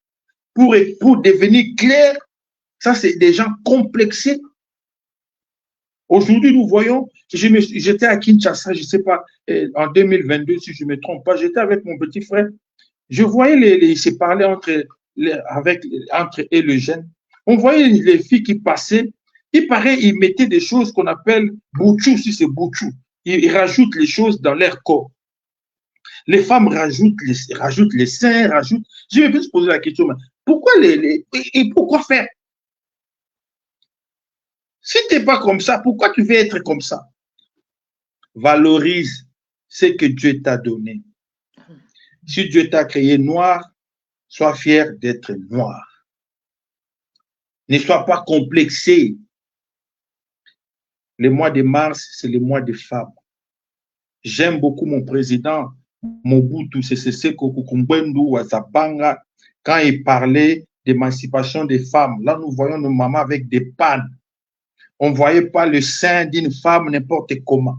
pour devenir clair. Ça, c'est des gens complexés. Aujourd'hui, nous voyons, j'étais à Kinshasa, je ne sais pas, en 2022, si je ne me trompe pas, j'étais avec mon petit frère. Je voyais ils se parlaient entre eux les jeunes. On voyait les filles qui passaient. Il paraît, ils mettaient des choses qu'on appelle boutchou, si c'est boutchou. Ils rajoutent les choses dans leur corps. Les femmes rajoutent les seins, rajoutent. Je vais plus poser la question, mais pourquoi et pourquoi faire? Si tu n'es pas comme ça, pourquoi tu veux être comme ça? Valorise ce que Dieu t'a donné. Si Dieu t'a créé noir, sois fier d'être noir. Ne sois pas complexé. Le mois de mars, c'est le mois des femmes. J'aime beaucoup mon président, Mobutu Sese Seko Kukumbwendu Wazabanga, quand il parlait d'émancipation des femmes. Là, nous voyons nos mamans avec des pannes. On ne voyait pas le sein d'une femme n'importe comment.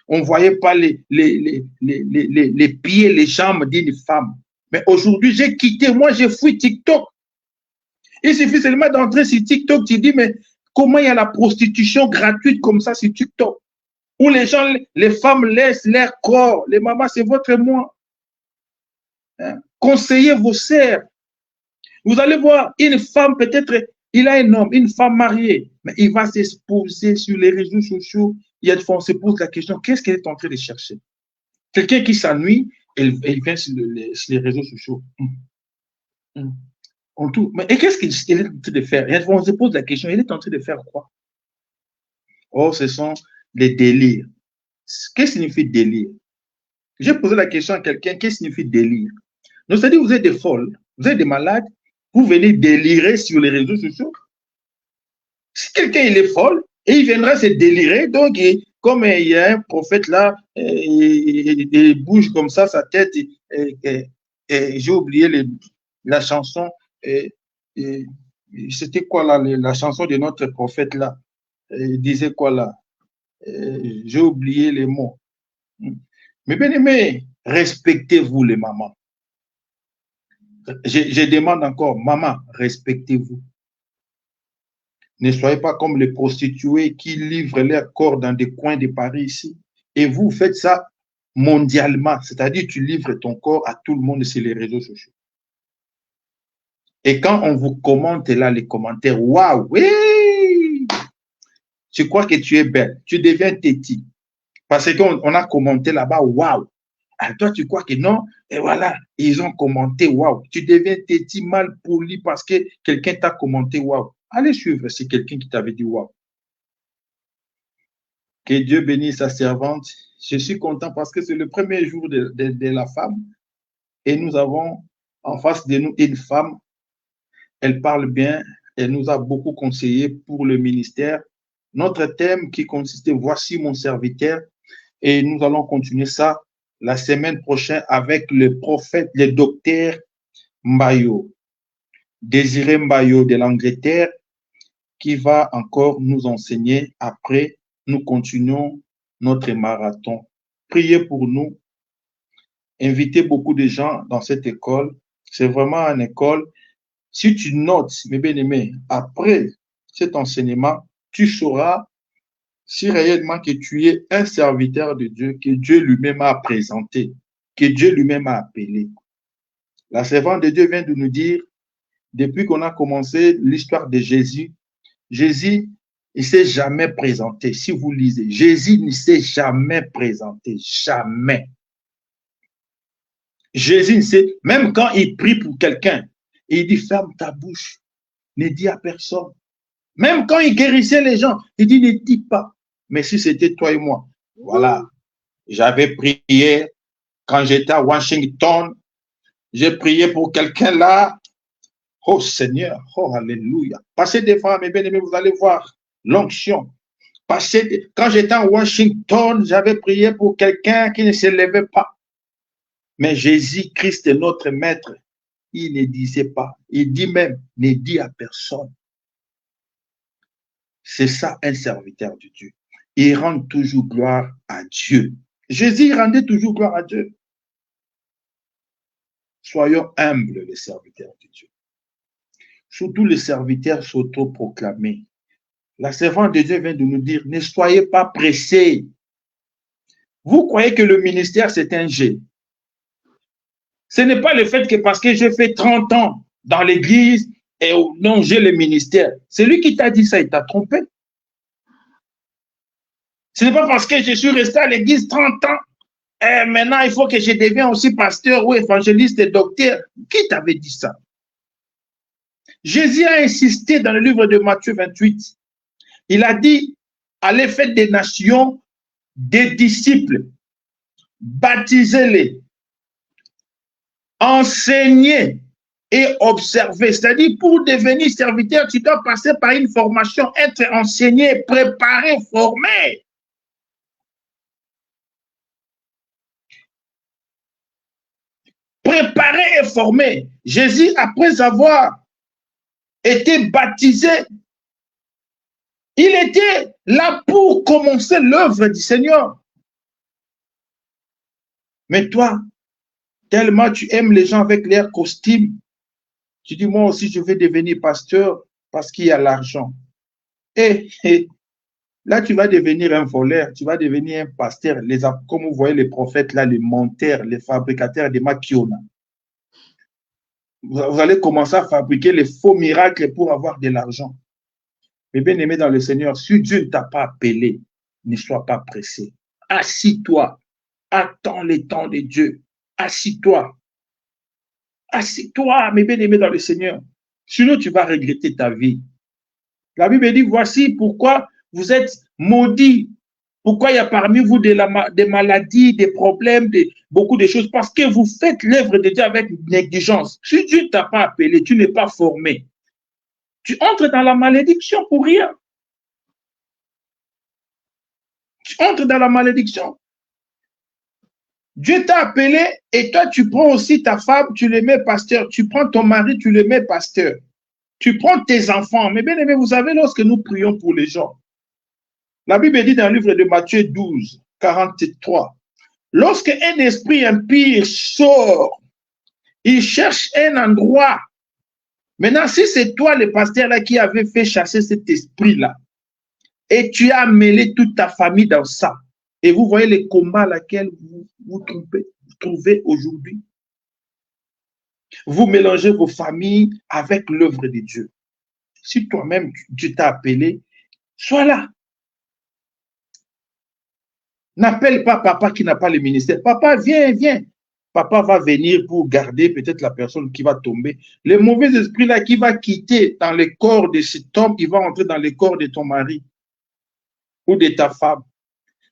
On ne voyait pas les pieds, les jambes d'une femme. Mais aujourd'hui, j'ai quitté, moi, j'ai fui TikTok. Il suffit seulement d'entrer sur TikTok, tu dis, mais comment il y a la prostitution gratuite comme ça sur TikTok? Où les femmes laissent leur corps. Les mamans, c'est votre moi. Hein? Conseillez vos sœurs. Vous allez voir, une femme, peut-être, il a un homme, une femme mariée, mais il va s'exposer sur les réseaux sociaux. Il y a des fois, on se pose la question, qu'est-ce qu'elle est en train de chercher? Quelqu'un qui s'ennuie, elle vient sur les réseaux sociaux. Mais qu'est-ce qu'il est en train de faire? Et on se pose la question, il est en train de faire quoi? Oh, ce sont les délires. Qu'est-ce que signifie délire? J'ai posé la question à quelqu'un, qu'est-ce que signifie délire? Donc, c'est-à-dire, vous êtes des folles, vous êtes des malades, vous venez délirer sur les réseaux sociaux. Si quelqu'un il est folle, et il viendra se délirer, donc comme il y a un prophète là, il bouge comme ça sa tête, et j'ai oublié la chanson, c'était quoi là, la chanson de notre prophète là, il disait quoi là, j'ai oublié les mots. Mais bien aimé, respectez-vous les mamans. Je demande encore, maman, respectez-vous. Ne soyez pas comme les prostituées qui livrent leur corps dans des coins de Paris ici. Et vous faites ça mondialement, c'est-à-dire tu livres ton corps à tout le monde sur les réseaux sociaux. Et quand on vous commente là les commentaires, waouh, oui, tu crois que tu es belle, tu deviens téti. Parce qu'on a commenté là-bas, waouh. Alors toi, tu crois que non, et voilà, ils ont commenté, waouh. Tu deviens téti, mal poli parce que quelqu'un t'a commenté, waouh. Allez suivre, c'est quelqu'un qui t'avait dit waouh. Que Dieu bénisse sa servante. Je suis content parce que c'est le premier jour de la femme et nous avons en face de nous une femme. Elle parle bien, elle nous a beaucoup conseillé pour le ministère. Notre thème qui consistait « Voici mon serviteur » et nous allons continuer ça la semaine prochaine avec le prophète, le docteur Mbayo, Désiré Mbayo de l'Angleterre, qui va encore nous enseigner. Après, nous continuons notre marathon. Priez pour nous. Invitez beaucoup de gens dans cette école. C'est vraiment une école. Si tu notes, mes bien-aimés, après cet enseignement, tu sauras si réellement que tu es un serviteur de Dieu, que Dieu lui-même a présenté, que Dieu lui-même a appelé. La servante de Dieu vient de nous dire, depuis qu'on a commencé l'histoire de Jésus, Jésus ne s'est jamais présenté. Si vous lisez, Jésus ne s'est jamais présenté. Jamais. Jésus ne sait, même quand il prie pour quelqu'un, il dit ferme ta bouche, ne dis à personne. Même quand il guérissait les gens, il dit ne dis pas. Mais si c'était toi et moi, voilà, j'avais prié quand j'étais à Washington, j'ai prié pour quelqu'un là. Oh Seigneur, oh Alléluia. Passez des fois, mes bien-aimés, vous allez voir l'onction. Quand j'étais à Washington, j'avais prié pour quelqu'un qui ne se levait pas. Mais Jésus-Christ est notre maître. Il ne disait pas. Il dit même, ne dis à personne. C'est ça un serviteur de Dieu. Il rend toujours gloire à Dieu. Jésus rendait toujours gloire à Dieu. Soyons humbles, les serviteurs de Dieu. Surtout les serviteurs s'auto-proclamés. La servante de Dieu vient de nous dire, ne soyez pas pressés. Vous croyez que le ministère, c'est un jeu. Ce n'est pas le fait que parce que j'ai fait 30 ans dans l'église, et non, j'ai le ministère. C'est lui qui t'a dit ça, il t'a trompé. Ce n'est pas parce que je suis resté à l'église 30 ans, et maintenant il faut que je devienne aussi pasteur ou évangéliste et docteur. Qui t'avait dit ça? Jésus a insisté dans le livre de Matthieu 28. Il a dit, allez faire des nations, des disciples, baptisez-les, enseignez et observez. C'est-à-dire, pour devenir serviteur, tu dois passer par une formation, être enseigné, préparé, formé. Préparé et formé. Jésus, après avoir été baptisé, il était là pour commencer l'œuvre du Seigneur. Mais toi, tellement tu aimes les gens avec leurs costumes, tu dis, moi aussi, je vais devenir pasteur parce qu'il y a l'argent. Et là, tu vas devenir un voleur, tu vas devenir un pasteur. Comme vous voyez les prophètes là, les menteurs, les fabricateurs de maquiona. Vous allez commencer à fabriquer les faux miracles pour avoir de l'argent. Mais bien aimé dans le Seigneur, si Dieu ne t'a pas appelé, ne sois pas pressé. Assis-toi. Attends le temps de Dieu. Assis-toi. Assis-toi, mes bien-aimés dans le Seigneur. Sinon, tu vas regretter ta vie. La Bible dit, voici pourquoi vous êtes maudits Pourquoi il y a parmi vous des maladies, des problèmes, beaucoup de choses? Parce que vous faites l'œuvre de Dieu avec négligence. Si Dieu ne t'a pas appelé, tu n'es pas formé. Tu entres dans la malédiction pour rien. Tu entres dans la malédiction. Dieu t'a appelé et toi, tu prends aussi ta femme, tu le mets pasteur. Tu prends ton mari, tu le mets pasteur. Tu prends tes enfants. Mais bien aimé, vous savez, lorsque nous prions pour les gens, la Bible dit dans le livre de Matthieu 12, 43, lorsque un esprit impie sort, il cherche un endroit. Maintenant, si c'est toi, le pasteur là, qui avait fait chasser cet esprit-là, et tu as mêlé toute ta famille dans ça, et vous voyez les combats lesquels vous trouvez aujourd'hui. Vous mélangez vos familles avec l'œuvre de Dieu. Si toi-même, Dieu t'a appelé, sois là. N'appelle pas papa qui n'a pas le ministère. Papa, viens, viens. Papa va venir pour garder peut-être la personne qui va tomber. Le mauvais esprit là qui va quitter dans le corps de cet homme, il va entrer dans le corps de ton mari ou de ta femme.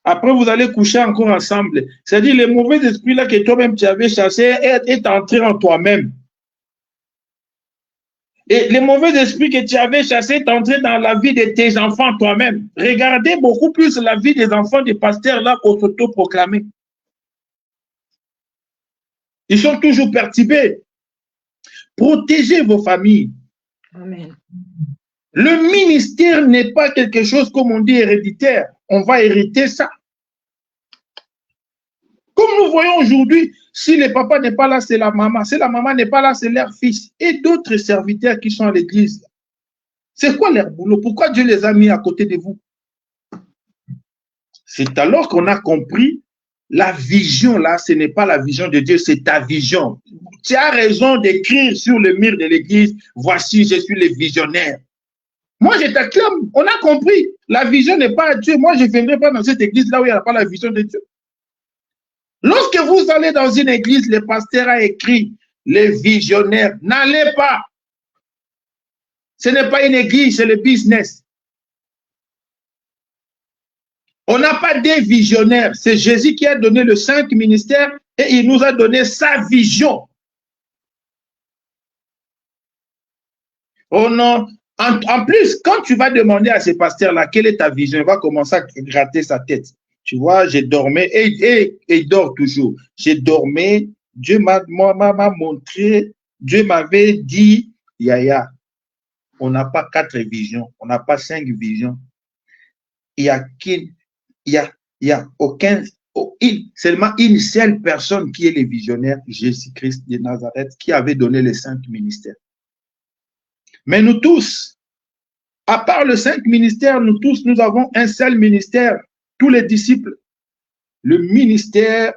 Après, vous allez coucher encore ensemble. C'est-à-dire, le mauvais esprit là que toi-même tu avais chassé est entré en toi-même. Et le mauvais esprit que tu avais chassé est entré dans la vie de tes enfants toi-même. Regardez beaucoup plus la vie des enfants des pasteurs là qu'on s'auto-proclamait. Ils sont toujours perturbés. Protégez vos familles. Amen. Le ministère n'est pas quelque chose, comme on dit, héréditaire. On va hériter ça. Comme nous voyons aujourd'hui, si le papa n'est pas là, c'est la maman. Si la maman n'est pas là, c'est leur fils. Et d'autres serviteurs qui sont à l'église. C'est quoi leur boulot? Pourquoi Dieu les a mis à côté de vous? C'est alors qu'on a compris la vision là, ce n'est pas la vision de Dieu, c'est ta vision. Tu as raison d'écrire sur le mur de l'église, voici, je suis le visionnaire. Moi, je t'acclame. On a compris. La vision n'est pas à Dieu. Moi, je ne viendrai pas dans cette église là où il n'y a pas la vision de Dieu. Lorsque vous allez dans une église, le pasteur a écrit les visionnaires. N'allez pas. Ce n'est pas une église, c'est le business. On n'a pas des visionnaires. C'est Jésus qui a donné le 5 ministères et il nous a donné sa vision. Oh non. En plus, quand tu vas demander à ces pasteurs-là, quelle est ta vision, il va commencer à gratter sa tête. Tu vois, j'ai dormi et il dort toujours. J'ai dormi, Dieu m'a montré, Dieu m'avait dit, Yaya, on n'a pas 4 visions, on n'a pas 5 visions. Il y a aucun, seulement une seule personne qui est le visionnaire, Jésus-Christ de Nazareth, qui avait donné les 5 ministères. Mais nous tous, à part les 5 ministères, nous tous, nous avons un seul ministère, tous les disciples, le ministère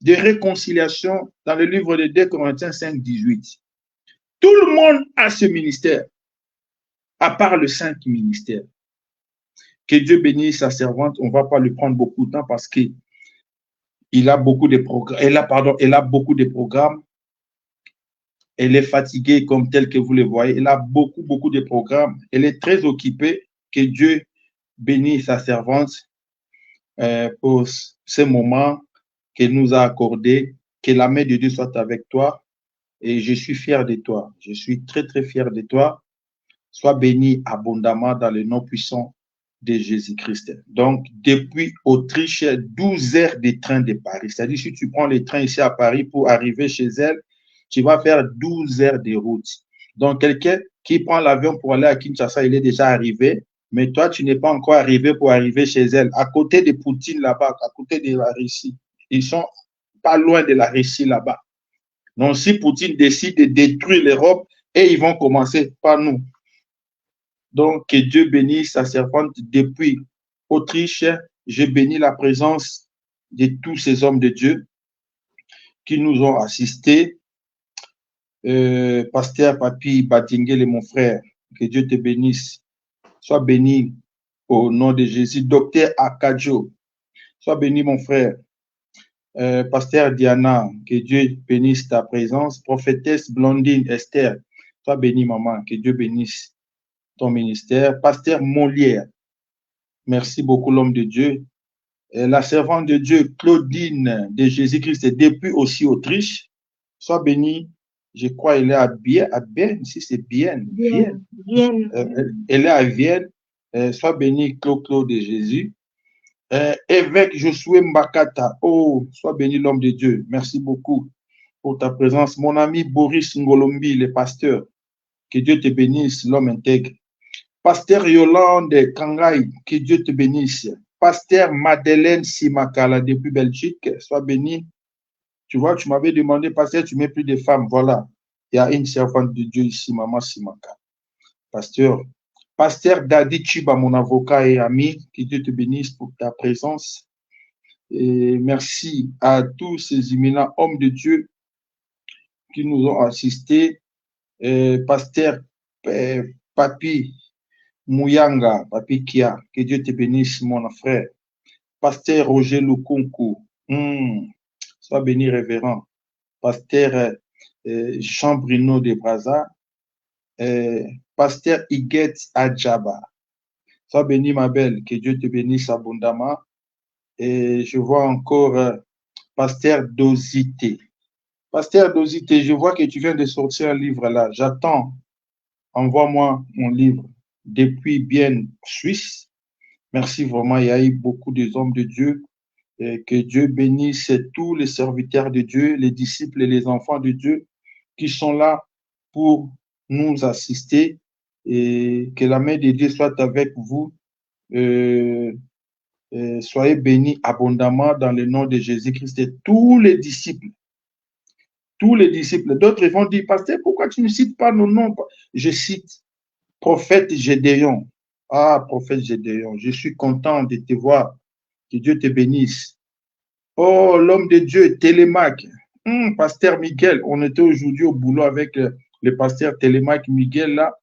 de réconciliation dans le livre de 2 Corinthiens 5, 18. Tout le monde a ce ministère, à part les 5 ministères. Que Dieu bénisse sa servante, on ne va pas lui prendre beaucoup de temps parce qu'il a beaucoup de programmes. Elle a beaucoup de programmes. Elle est fatiguée comme telle que vous le voyez. Elle a beaucoup de programmes. Elle est très occupée. Que Dieu bénisse sa servante pour ce moment qu'elle nous a accordé. Que la main de Dieu soit avec toi. Et je suis fier de toi. Je suis très fier de toi. Sois béni abondamment dans le nom puissant de Jésus-Christ. Donc, depuis Autriche, 12 heures de train de Paris. C'est-à-dire, si tu prends le train ici à Paris pour arriver chez elle, tu vas faire 12 heures de route. Donc, quelqu'un qui prend l'avion pour aller à Kinshasa, il est déjà arrivé, mais toi, tu n'es pas encore arrivé pour arriver chez elle. À côté de Poutine là-bas, à côté de la Russie. Ils sont pas loin de la Russie là-bas. Donc, si Poutine décide de détruire l'Europe, et ils vont commencer par nous. Donc, que Dieu bénisse sa servante depuis Autriche. Je bénis la présence de tous ces hommes de Dieu qui nous ont assistés. Pasteur Papi Badingel et mon frère, que Dieu te bénisse. Sois béni au nom de Jésus. Docteur Akadjo, sois béni mon frère. Pasteur Diana, que Dieu bénisse ta présence. Prophétesse Blondine Esther, sois béni maman, que Dieu bénisse ton ministère. Pasteur Molière, merci beaucoup l'homme de Dieu. la servante de Dieu, Claudine de Jésus-Christ, depuis aussi Autriche. Sois bénie. Je crois qu'elle est à Bienne, si c'est Bienne. Vienne. Elle est à Vienne. Sois bénie, Claude de Jésus. Évêque Josué Mbakata. Oh, sois béni, l'homme de Dieu. Merci beaucoup pour ta présence. Mon ami Boris Ngolombi, le pasteur. Que Dieu te bénisse, l'homme intègre. Pasteur Yolande Kangai, que Dieu te bénisse. Pasteur Madeleine Simakala, depuis Belgique, sois béni. Tu vois, tu m'avais demandé, pasteur, tu mets plus de femmes. Voilà. Il y a une servante de Dieu ici, Maman Simaka. Pasteur Dadi Chiba, mon avocat et ami, que Dieu te bénisse pour ta présence. Et merci à tous ces éminents hommes de Dieu qui nous ont assistés. Pasteur Papi Mouyanga, Papi Kia, que Dieu te bénisse, mon frère. Pasteur Roger Lukunku, sois béni, révérend. Pasteur Jean Bruno de Braza, Pasteur Iguet Adjaba. Sois béni, ma belle, que Dieu te bénisse abondamment. Et je vois encore Pasteur Dosité. Pasteur Dosité, je vois que tu viens de sortir un livre là. J'attends. Envoie-moi mon livre depuis bien Suisse. Merci vraiment. Il y a eu beaucoup d'hommes de Dieu. Et que Dieu bénisse tous les serviteurs de Dieu, les disciples et les enfants de Dieu qui sont là pour nous assister et que la main de Dieu soit avec vous. Soyez bénis abondamment dans le nom de Jésus-Christ et tous les disciples. Tous les disciples. D'autres vont dire, pasteur, pourquoi tu ne cites pas nos noms? Je cite prophète Gédéon. Ah, prophète Gédéon, je suis content de te voir. Que Dieu te bénisse. Oh, l'homme de Dieu, Télémaque. Pasteur Miguel, on était aujourd'hui au boulot avec le pasteur Télémaque Miguel là.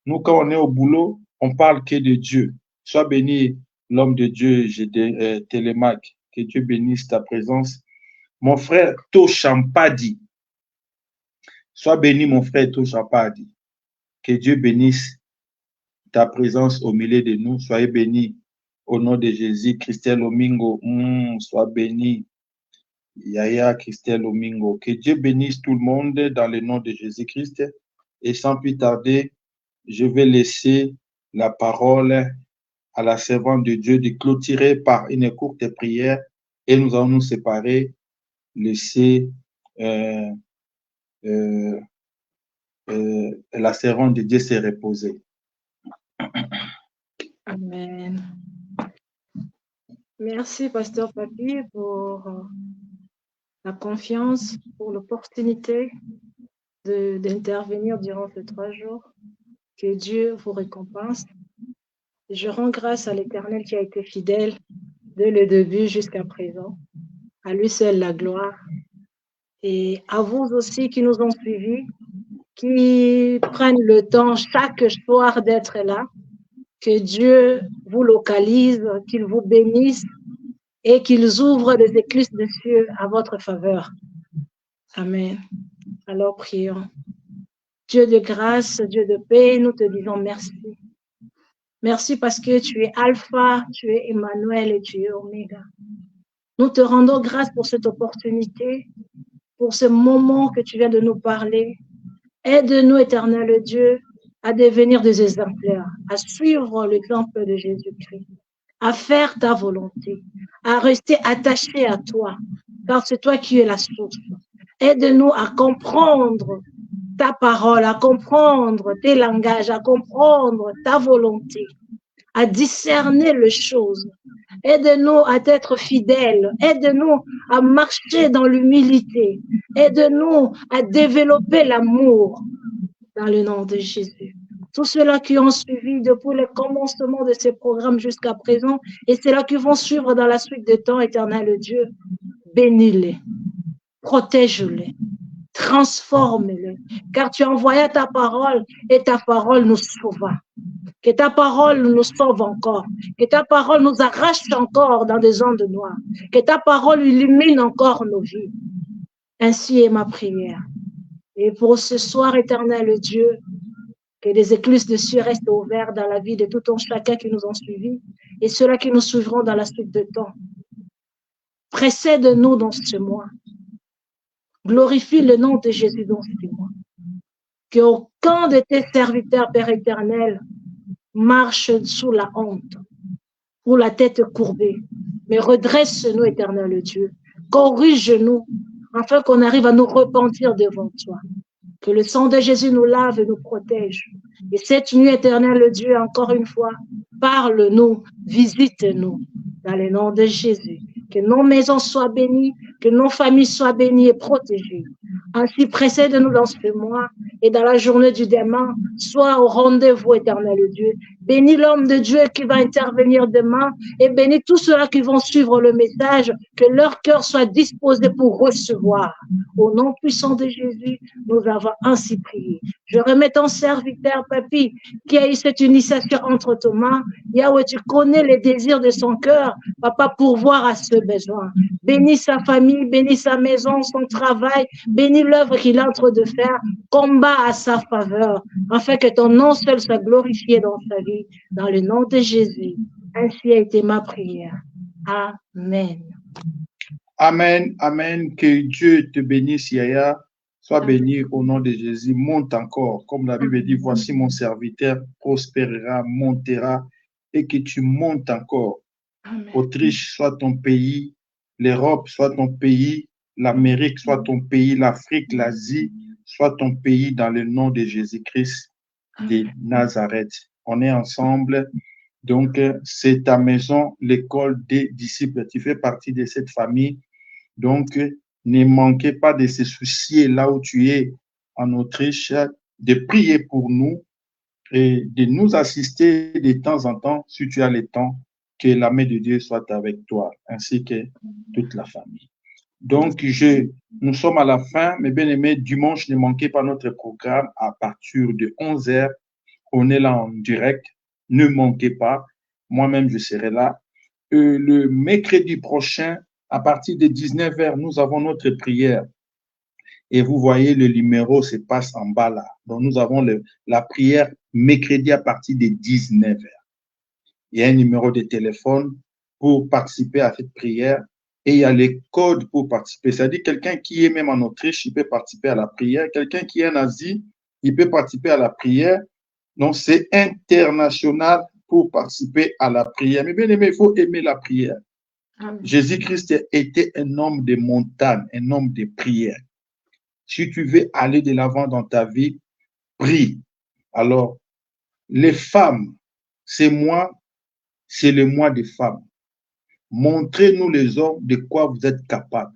Nous, quand on est au boulot, on parle que de Dieu. Sois béni, l'homme de Dieu, Télémaque. Que Dieu bénisse ta présence. Mon frère Toshampadi. Sois béni, mon frère Toshampadi. Que Dieu bénisse ta présence au milieu de nous. Soyez bénis au nom de Jésus. Christelle Omingo, sois béni. Yaya Christelle Omingo. Que Dieu bénisse tout le monde dans le nom de Jésus-Christ. Et sans plus tarder, je vais laisser la parole à la servante de Dieu de clôturer par une courte prière et nous allons nous séparer, laisser la servante de Dieu se reposer. Amen. Merci, Pasteur Papi, pour la confiance, pour l'opportunité d'intervenir durant ces 3 jours. Que Dieu vous récompense. Je rends grâce à l'Éternel qui a été fidèle dès le début jusqu'à présent. À lui seul la gloire. Et à vous aussi qui nous ont suivis, qui prennent le temps chaque soir d'être là. Que Dieu vous localise, qu'il vous bénisse et qu'il ouvre les écluses des cieux à votre faveur. Amen. Alors prions. Dieu de grâce, Dieu de paix, nous te disons merci. Merci parce que tu es Alpha, tu es Emmanuel et tu es Oméga. Nous te rendons grâce pour cette opportunité, pour ce moment que tu viens de nous parler. Aide-nous, éternel Dieu, à devenir des exemplaires, à suivre l'exemple de Jésus-Christ, à faire ta volonté, à rester attachés à toi, car c'est toi qui es la source. Aide-nous à comprendre ta parole, à comprendre tes langages, à comprendre ta volonté, à discerner les choses. Aide-nous à être fidèles, aide-nous à marcher dans l'humilité, aide-nous à développer l'amour dans le nom de Jésus. Tous ceux-là qui ont suivi depuis le commencement de ces programmes jusqu'à présent et ceux-là qui vont suivre dans la suite des temps, éternel Dieu, bénis-les, protège-les, transforme-les, car tu as envoyé ta parole et ta parole nous sauva. Que ta parole nous sauve encore, que ta parole nous arrache encore dans des ondes noires, que ta parole illumine encore nos vies. Ainsi est ma prière. Et pour ce soir, éternel Dieu, que les écluses de cieux restent ouvertes dans la vie de tout un chacun qui nous ont suivis et ceux-là qui nous suivront dans la suite de temps. Précède-nous dans ce mois. Glorifie le nom de Jésus dans ce mois. Qu'aucun de tes serviteurs, Père éternel, marche sous la honte ou la tête courbée. Mais redresse-nous, éternel Dieu. Corrige-nous afin qu'on arrive à nous repentir devant toi. Que le sang de Jésus nous lave et nous protège. Et cette nuit, éternel Dieu, encore une fois, parle-nous, visite-nous dans le nom de Jésus. Que nos maisons soient bénies, que nos familles soient bénies et protégées. Ainsi, précède-nous dans ce mois et dans la journée du demain, sois au rendez-vous, éternel Dieu. Bénis l'homme de Dieu qui va intervenir demain et bénis tous ceux-là qui vont suivre le message, que leur cœur soit disposé pour recevoir. Au nom puissant de Jésus, nous avons ainsi prié. Je remets ton serviteur, Papi, qui a eu cette initiation entre tes mains. Yahweh, tu connais les désirs de son cœur. Papa, pourvoir à ce besoin. Bénis sa famille, bénis sa maison, son travail, bénis l'œuvre qu'il est en train de faire. Combat à sa faveur, afin que ton nom seul soit glorifié dans sa vie. Dans le nom de Jésus. Ainsi a été ma prière. Amen. Amen, amen. Que Dieu te bénisse, Yaya. Sois béni au nom de Jésus. Monte encore. Comme la Bible dit, voici mon serviteur prospérera, montera et que tu montes encore. Amen. Autriche soit ton pays, l'Europe soit ton pays, l'Amérique soit ton pays, l'Afrique, l'Asie soit ton pays dans le nom de Jésus-Christ de Nazareth. On est ensemble. Donc, c'est ta maison, l'école des disciples. Tu fais partie de cette famille. Donc, ne manquez pas de se soucier là où tu es en Autriche, de prier pour nous et de nous assister de temps en temps, si tu as le temps, que la main de Dieu soit avec toi, ainsi que toute la famille. Donc, nous sommes à la fin, mes bien-aimés. Dimanche, ne manquez pas notre programme à partir de 11h. On est là en direct. Ne manquez pas. Moi-même, je serai là. Le mercredi prochain, à partir de 19h, nous avons notre prière. Et vous voyez, le numéro se passe en bas là. Donc, nous avons la prière mercredi à partir de 19h. Il y a un numéro de téléphone pour participer à cette prière et il y a les codes pour participer. C'est-à-dire quelqu'un qui est même en Autriche, il peut participer à la prière. Quelqu'un qui est en Asie, il peut participer à la prière. Donc, c'est international pour participer à la prière. Mais bien aimé, il faut aimer la prière. Jésus-Christ était un homme de montagne, un homme de prière. Si tu veux aller de l'avant dans ta vie, prie. Alors, les femmes, c'est le mois des femmes. Montrez-nous les hommes de quoi vous êtes capables.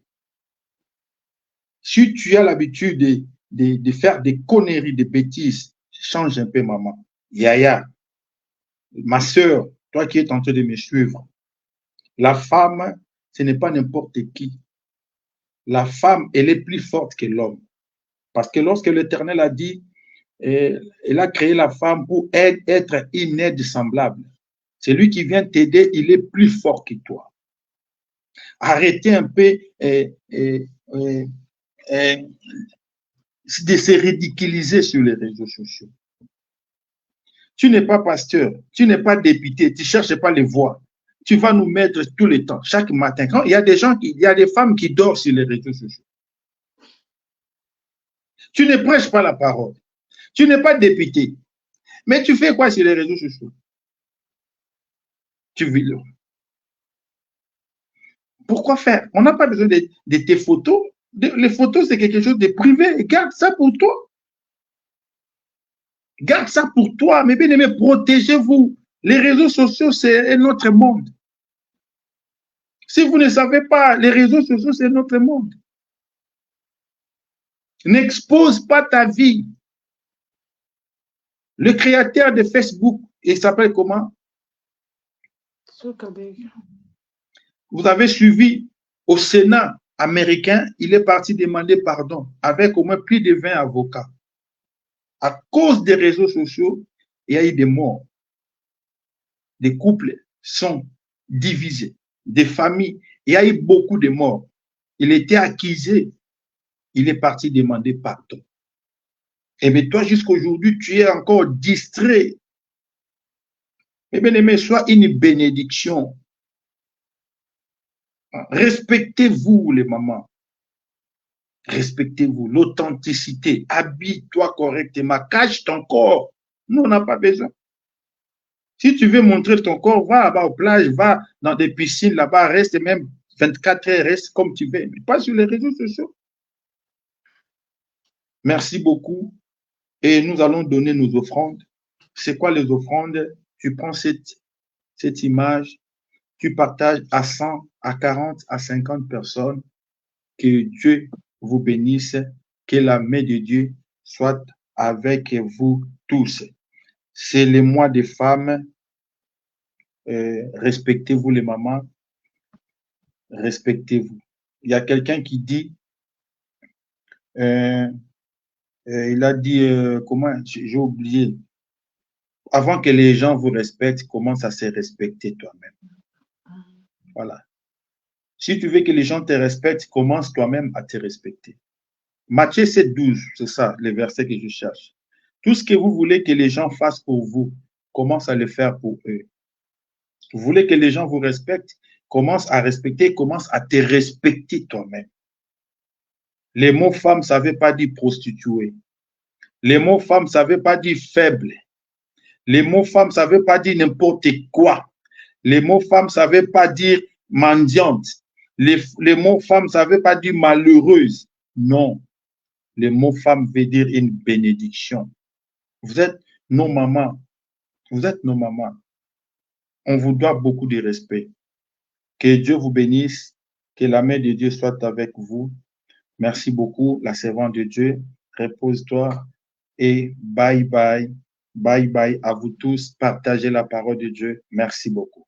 Si tu as l'habitude de faire des conneries, des bêtises, change un peu, maman. Yaya, ma sœur, toi qui es en train de me suivre, la femme, ce n'est pas n'importe qui. La femme, elle est plus forte que l'homme. Parce que lorsque l'Éternel a dit, elle a créé la femme pour être une aide semblable. C'est lui qui vient t'aider, il est plus fort que toi. Arrêtez un peu de se ridiculiser sur les réseaux sociaux. Tu n'es pas pasteur, tu n'es pas député, tu ne cherches pas les voix. Tu vas nous mettre tout le temps, chaque matin. Quand il y a des femmes qui dorment sur les réseaux sociaux. Tu ne prêches pas la parole. Tu n'es pas député. Mais tu fais quoi sur les réseaux sociaux? Tu vis là. Pourquoi faire? On n'a pas besoin de tes photos. Les photos, c'est quelque chose de privé. Garde ça pour toi. Garde ça pour toi. Mais bien aimé, protégez-vous. Les réseaux sociaux, c'est notre monde. Si vous ne savez pas, les réseaux sociaux, c'est notre monde. N'expose pas ta vie. Le créateur de Facebook, il s'appelle comment? Vous avez suivi au Sénat américain, il est parti demander pardon avec au moins plus de 20 avocats. À cause des réseaux sociaux, il y a eu des morts. Des couples sont divisés. Des familles, il y a eu beaucoup de morts. Il était accusé. Il est parti demander pardon. Et bien toi, jusqu'à aujourd'hui, tu es encore distrait. Mais bien aimé, sois une bénédiction. Respectez-vous, les mamans. Respectez-vous. L'authenticité. Habille-toi correctement. Cache ton corps. Nous, on n'a pas besoin. Si tu veux montrer ton corps, va là-bas aux plages, va dans des piscines là-bas, reste même 24 heures, reste comme tu veux, mais pas sur les réseaux sociaux. Merci beaucoup. Et nous allons donner nos offrandes. C'est quoi les offrandes? Tu prends cette image, tu partages à 100, à 40, à 50 personnes. Que Dieu vous bénisse, que la main de Dieu soit avec vous tous. C'est le mois des femmes. Respectez-vous les mamans. Respectez-vous. Il y a quelqu'un qui dit, il a dit, comment, j'ai oublié, avant que les gens vous respectent, commence à se respecter toi-même. Voilà. Si tu veux que les gens te respectent, commence toi-même à te respecter. Matthieu 7, 12, c'est ça, le verset que je cherche. Tout ce que vous voulez que les gens fassent pour vous, commence à le faire pour eux. Vous voulez que les gens vous respectent, commence à respecter, commence à te respecter toi-même. Les mots femme, ça ne veut pas dire prostituée. Les mots femme, ça ne veut pas dire faible. Les mots femme, ça ne veut pas dire n'importe quoi. Les mots femme, ça ne veut pas dire mendiante. Les mots femme, ça ne veut pas dire malheureuse. Non. Les mots femme veut dire une bénédiction. Vous êtes nos mamans. Vous êtes nos mamans. On vous doit beaucoup de respect. Que Dieu vous bénisse. Que la main de Dieu soit avec vous. Merci beaucoup, la servante de Dieu. Repose-toi et bye bye. Bye bye à vous tous. Partagez la parole de Dieu. Merci beaucoup.